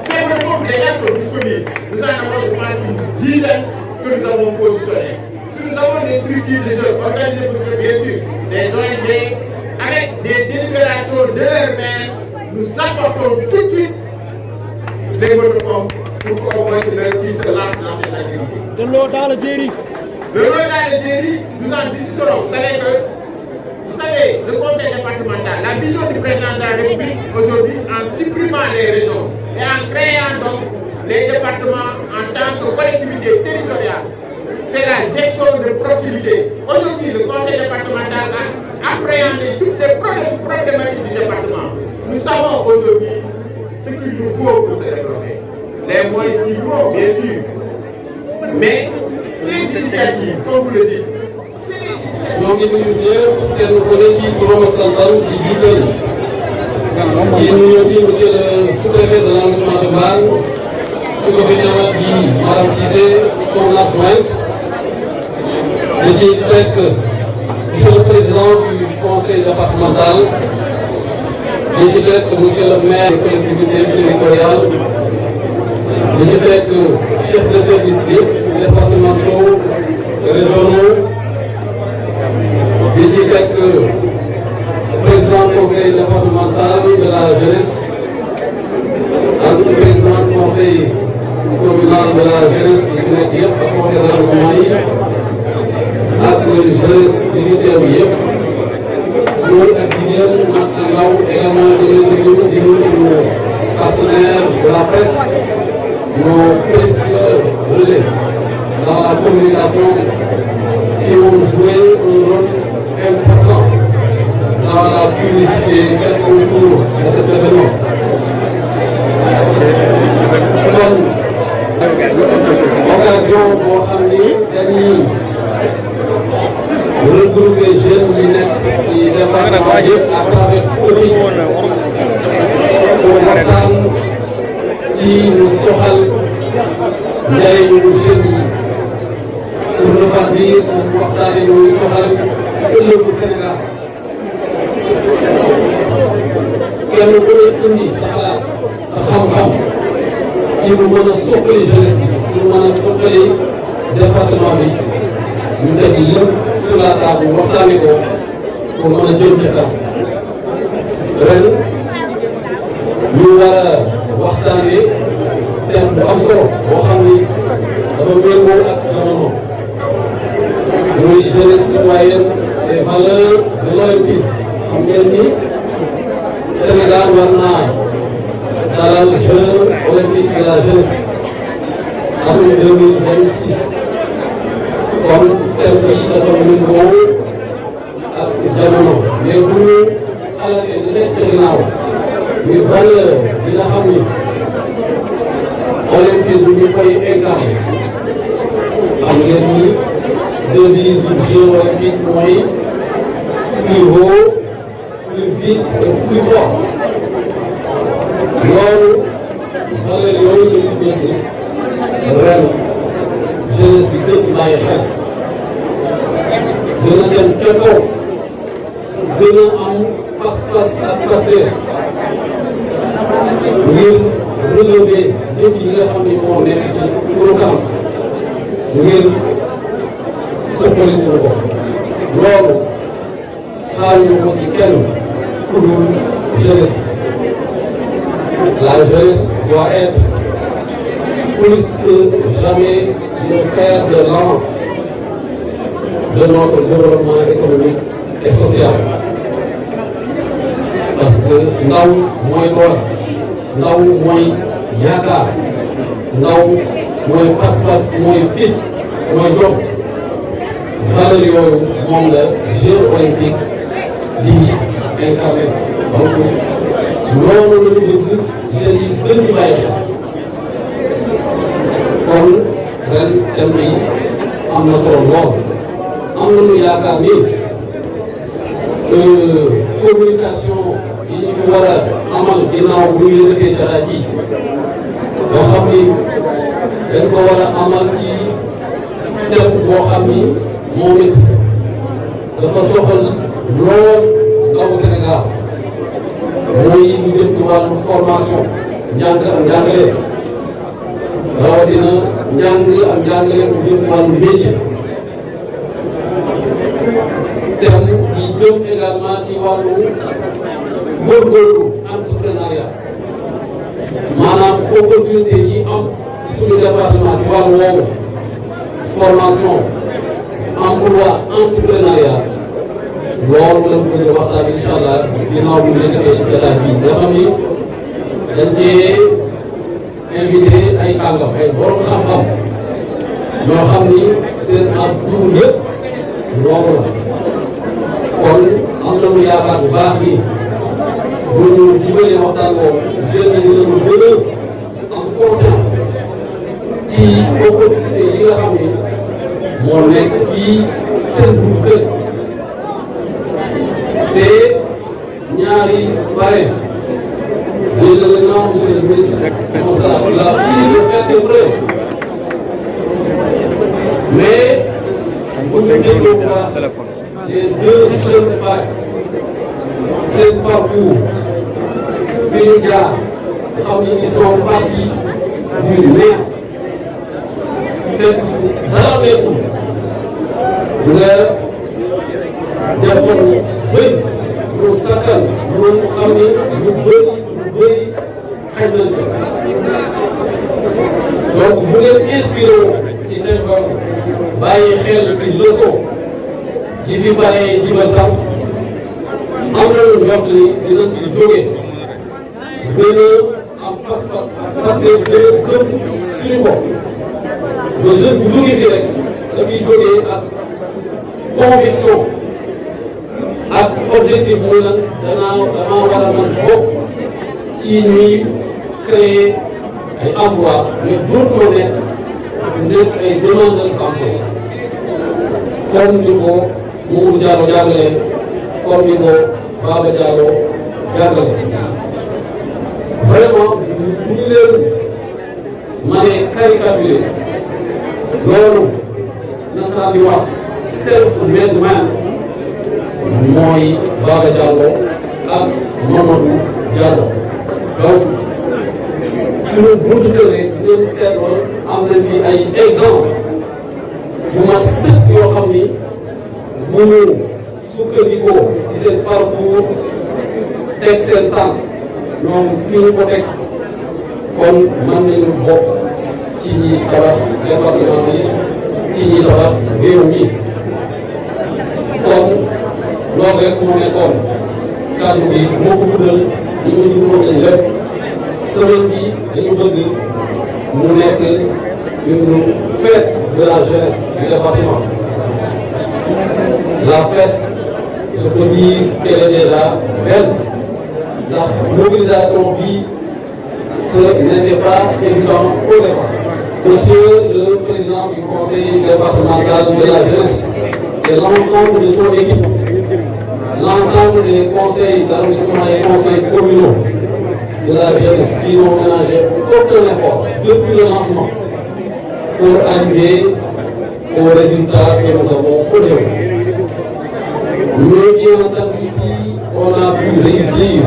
C'est moyens de pompe déjà sont disponibles. Nous en avons, je pense, une dizaine que nous avons positionnés. Si nous avons des structures de jeu organisées pour bien sûr, des ONG, avec des délibérations de leurs maires, nous apportons tout de suite les motopompes pour convaincre ceux qui se lancent dans cette activité. De l'eau dans le Djeri. De l'eau dans le Djeri, nous en discuterons. Vous savez, le conseil départemental, la vision du président de la République aujourd'hui en supprimant les régions et en créant donc les départements en tant que collectivité territoriale, c'est la gestion de proximité. Aujourd'hui, le conseil départemental a appréhendé toutes les problématiques du département. Nous savons aujourd'hui ce qu'il nous faut pour se développer. Les moyens s'y font, bien sûr. Mais ces initiatives, comme vous le dites, ñoo ngi nuyu ñëpp kenn ku ne ci turam ak santam di jiital ci nuyoo bi monsieur le sous-préfet de l'arrondissement de Mbane ci ko fi ñëwal di madame Cissé son adjointe di ci teg monsieur le président du conseil départemental di ci teg monsieur le maire des collectivités territoriales di ci teg chef de service yëpp départementaux régionaux di ci teg président conseil départemental de la jeunesse ak président conseil communal de la jeunesse yi fi nekk yëpp ak conseil d'arrondissement yi ak jeunesse bi fi teew yëpp góor ak jigéen mag ak ndaw également dañuy déglu nos partenaires de la presse nos précieux relais dans la communication qui ont joué un rôle important dans la publicité faite autour de cet événement. Kon occasion boo xam ni dañuy regrouper jeunes yi nekk ci département yëpp à travers commune pour waxtaan ci lu soxal njëriñu jeunes yi pour ne pas dire waxtaanee lu soxal ëllëgu Sénégal kenn ku ne indi sa xalaat sa xam-xam ci lu mën a suqali jeunesse bi ci lu mën a suqali département bi ñu teg lépp sur la table waxtaanee ko pour mën a jëm ca kanam ren ñu war a waxtaanee thème bu am solo boo xam ni dafa méngoo ak jamono muy jeunesse citoyenne et valeurs de l'olympisme xam ngeen ni Sénégal war naa dalal Jeux olympiques de la jeunesse atum 2026 comme thème bi dafa méngoo ak jamono mais bu ñu xalaatee di nekk ca ginnaaw muy valeur bi nga xam ni olympisme bi ñu koy incarné xam ngeen ni devise du Jeux olympiques mooy plus haut, plus vite et plus fort. loolu valeur yooyu la ñu bëgg ren jeunesse bi gën ci bàyyi xel gën a dem ca kaw gën a am pas-pas ak pasteef ngir relever défi yi nga xam ne moo nekk ci suñu kanam ngir suqali suñu bopp loolu xaaruñu ko ci kenn ku dul jeunesse. La jeunesse doit être plus que jamais le fer de lance de notre développement économique et social. Parce que ndaw mooy doole ndaw mooy yaakaar ndaw mooy pas-pas mooy fit mooy jom valeur yooyu moom la Jeux olympiques di incarné donc loolu la ñu bëgg jeunes yi gën ci bàyyi xel kon ren thème bi am na solo lool am nañu yaakaar ni communication yi ñu fi war a amal ginnaaw bu ñu yëkkatee jataay bi yoo xam ni dañ ko war a amal ci thème boo xam ni moom it dafa soxal lool ndaw Sénégal mooy lu jëm ci wàllu formation njàng ak njàngale rawatina njàng ak njàngale bu jëm wàllu métier thème yi jëm également ci wàllu góorgóorlu entrepreneuriat maanaam opportunité yi am ci suñu département ci wàllu woowu formation emploi entrepreneuriat loolu la bëgg a waxtaan incha allah ginnaaw bu ñu yëkkatee ci jotaay bi nga xam ni dañ cee invité ay kàngam ay borom xam-xam ñoo xam ni seen ab dugub yëpp loolu la kon am nañu yaakaar bu baax ni bu ñu jibalee waxtaan boobu jeunes yi dinañu gën a am conscience ci opportunité yi nga xam ni moo nekk fii seen dugub kër te ñaari pare léegi nag naa monsieur le ministre Moussa il a fini de faire ses preuves mais bu ñu dégloo bu baax les deux jeunes pare seen parcours fi ñu jaar xam ni ils sont partis du néant fekk dara nekkul nga defoon bëri lu sakkan lu xam ni lu bëri xaj nañ ko donc bu ngeen inspiré wu ci thème boobu bàyyi xel ci leçon yi fi baree jibal sax am na lu njort ni dinañ fi jóge gën a am pas-pas ak passé gën a gëm suñu bopp le jeune bu jógee fii rek dafay jógee ak conviction ak objectif mooy lan damaa war a mën bokk ci ñuy créer ay emploi mais d'autres nekk ay demandeurs d'emploi comme ni ko Mamadou Diallo jàngalee comme ni ko Baba Diallo jàngalee vraiment bu ñu leen mënee caricaturer loolu nasaraan di wax self-made man mooy Baba Diallo ak Mamadou Diallo donc suñu buntu kër yi ngeen seetloo am nañ fi ay exemple yu ma sëkk yoo xam ni bu ñu sukkandikoo ci seen parcours teg seen tànk ñoom fi ñu ko teg kon mën nañu bokk ci ñi tabax département bi ci ñi tabax réew mi kon loolu rek moo nekkoon kàddu gi moo ko guddal ñu ngi dugg wax nañ lépp semaine bi dañu bëgg mu nekk une fête de la jeunesse du département. La fête, je peux dire qu'elle est déjà belle. La mobilisation bi, ce n'était pas évident au départ. Monsieur le président du conseil départemental de la jeunesse et l'ensemble de son équipe, l'ensemble des conseils d'arrondissement et conseils communaux de la jeunesse qui n'ont ménagé aucun effort depuis le lancement pour arriver aux résultats que nous avons aujourd'hui. Mais bien entendu, si on a pu réussir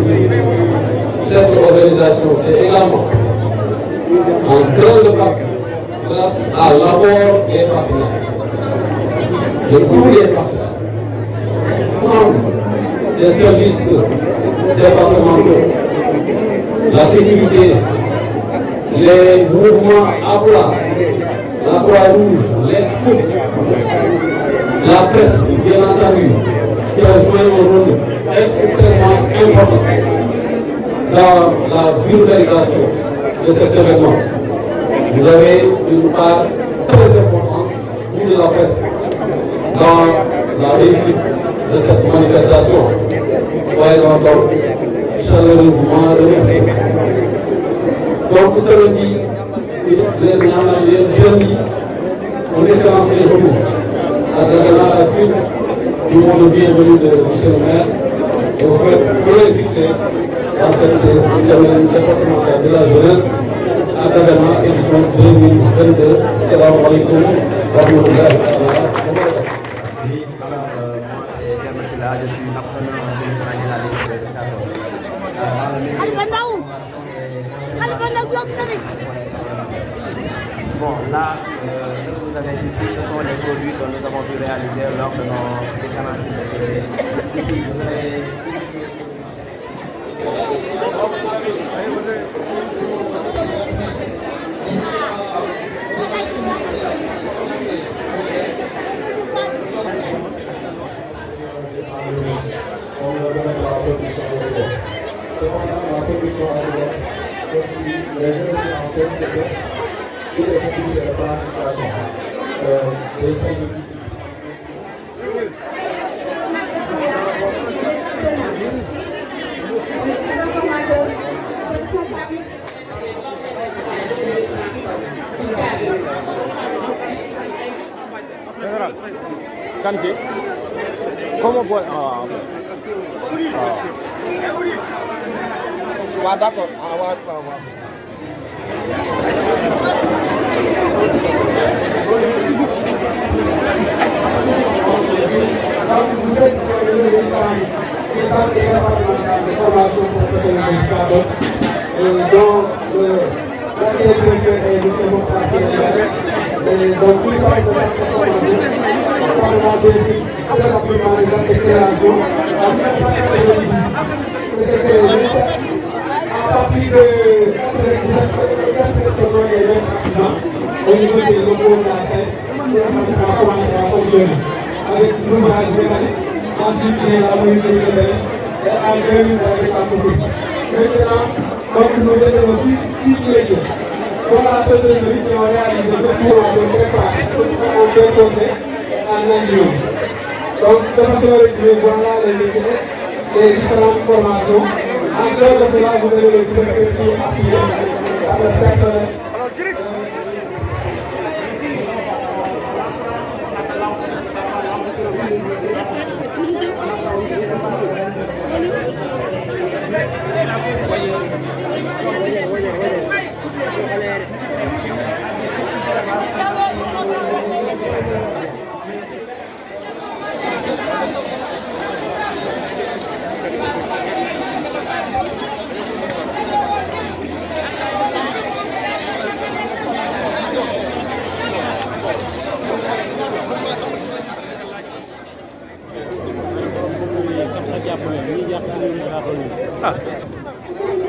cette organisation, c'est également en grande partie grâce à l'apport des partenaires, de tous les partenaires, l'ensemble des services départementaux, la sécurité, les mouvements à plat, la Croix-Rouge, les scouts, la presse, bien entendu, qui a joué un rôle extrêmement important dans la vulgarisation de cet événement. Vous avez une part très importante, vous de la presse, dans la réussite de cette manifestation. Soyez-en donc chaleureusement remerciés. Donc, semaine bi les jeunes yi on excellence les jours à la suite du mot de bienvenue de monsieur le maire. On souhaite plein succès dans cette semaine départementale de la jeunesse à Dagana édition 2022. Salam alaikum wa rahmatullahi wa barakatuh. Khalifa Ndaw Diop Tariq Bon, là, ce que vous avez ici, ce sont les produits que nous avons pu réaliser lors de nos différentes activités. Ici, vous avez... Kanji, comment boire? D'accord. Vous êtes sur le de formation professionnelle dont le directeur est M. Mokhtar. Donc, tous les parents de cette formation, le Parlement des Africains des déclarations en 1990. C'était à partir de 1997 au niveau des locaux de la scène, la commencé à fonctionner avec l'ouvrage mécanique, ensuite il y a la police de l'élève, et en 2000 avec la commune. Maintenant, donc nous étions 6 métiers. Soit la sauterie qui ont réalisé cette formation préparée, au déposé en Indien. Donc, de façon résumée, voilà les métiers, les différentes formations. En dehors de cela, vous avez le directeur qui est appuyé par le personnel.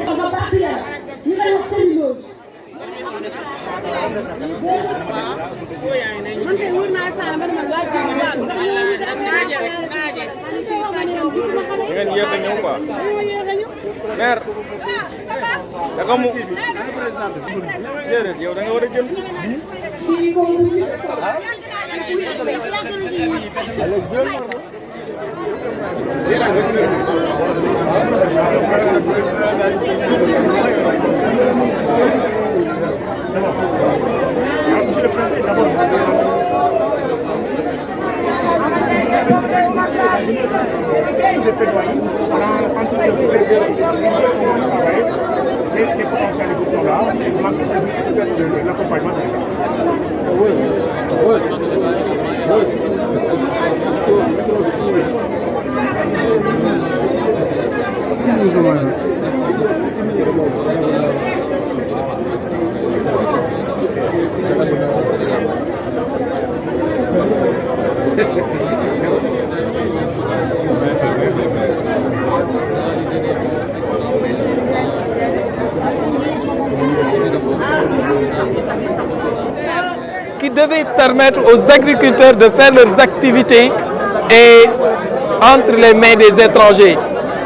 On va partir là. Nous allons faire une loge. Monsieur le Président, d'abord, ces plaidoyers, on a senti que les potentialités sont là, et il manque peut-être de l'accompagnement. Qui devait permettre aux agriculteurs de faire leurs activités et entre les mains des étrangers.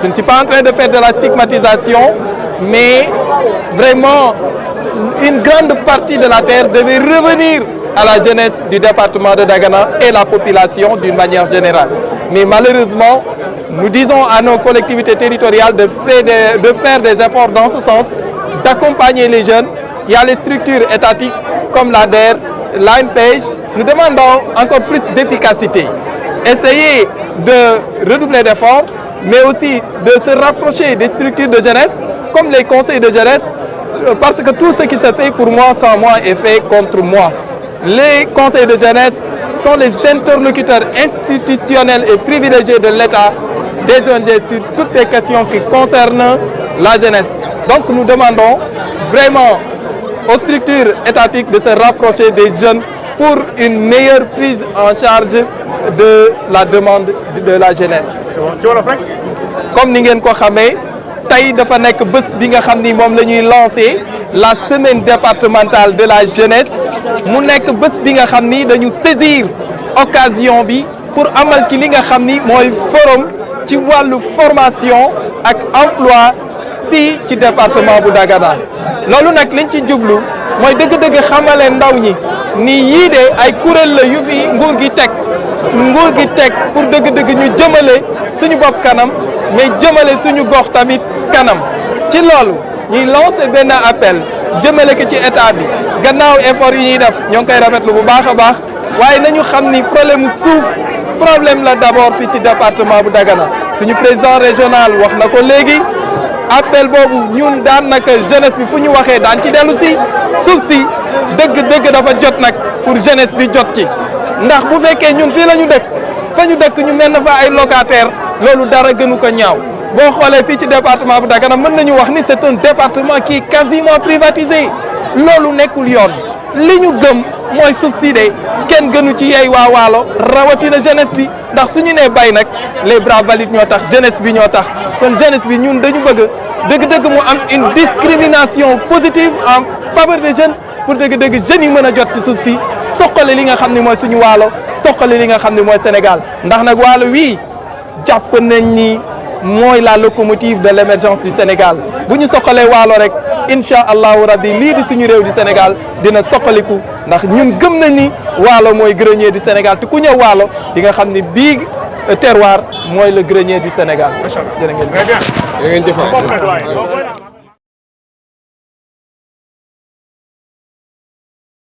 Je ne suis pas en train de faire de la stigmatisation, mais vraiment une grande partie de la terre devait revenir à la jeunesse du département de Dagana et la population d'une manière générale. Mais malheureusement, nous disons à nos collectivités territoriales de faire des efforts dans ce sens, d'accompagner les jeunes. Il y a les structures étatiques comme l'ADER, l'ANPEJ. Nous demandons encore plus d'efficacité. Essayez de redoubler d'efforts, mais aussi de se rapprocher des structures de jeunesse, comme les conseils de jeunesse, parce que tout ce qui se fait pour moi, sans moi, est fait contre moi. Les conseils de jeunesse sont les interlocuteurs institutionnels et privilégiés de l'État, des ONG sur toutes les questions qui concernent la jeunesse. Donc nous demandons vraiment aux structures étatiques de se rapprocher des jeunes pour une meilleure prise en charge de la demande de la jeunesse. Comme ni ngeen ko xamee tey dafa nekk bés bi nga xam ni moom la ñuy lancer la semaine départementale de la jeunesse mu nekk bés bi nga xam ni dañu saisir occasion bi pour amal ci li nga xam ni mooy forum ci wàllu formation ak emploi fii ci département bu Dagana loolu nag liñ ci jublu mooy dëgg-dëgg xamale ndaw ñi ni yii de ay kuréel la yu fi nguur gi teg pour dëgg-dëgg ñu jëmale suñu bopp kanam mais jëmale suñu gox tamit kanam ci loolu ñuy lancer benn appel jëmale ko ci état bi gannaaw effort yi ñuy def ñoo ngi koy rafetlu bu baax a baax waaye nañu xam ni problème suuf problème la d'abord fii ci département bu Dagana suñu président régional wax na ko léegi appel boobu ñun daan naka jeunesse bi fu ñu waxee daan ci dellu si suuf si dëgg dafa jot nag pour jeunesse bi jot ci ndax bu fekkee ñun fii la ñu dëkk fa ñu dëkk ñu mel na fa ay locataire loolu dara gënu ko ñaaw boo xoolee fii ci département bu Dagana mën nañu wax ni c'est un département qui est quasiment privatisé loolu nekkul yoon li ñu gëm mooy suuf si de kenn gënu ci yey waa Waalo rawatina jeunesse bi ndax suñu nee bay nag les bras valides ñoo tax jeunesse bi ñoo tax kon jeunesse bi ñun dañu bëgg dëgg-dëgg mu am une discrimination positive en faveur des jeunes pour dëgg-dëgg jeunes yi mën a jot ci suuf si soqali li nga xam ne mooy suñu Waalo soqali li nga xam ne mooy Sénégal ndax nag Waalo wii jàpp nañ ni mooy la locomotive de l'émergence du Sénégal bu ñu soqalee Waalo rek incha allahu rabbi lii di suñu réew di Sénégal dina soqaliku ndax ñun gëm nañ ni Waalo mooy grenier du Sénégal te ku ñëw Waalo di nga xam ni bii terroir mooy le grenier du Sénégal. jërë ngeen jëf.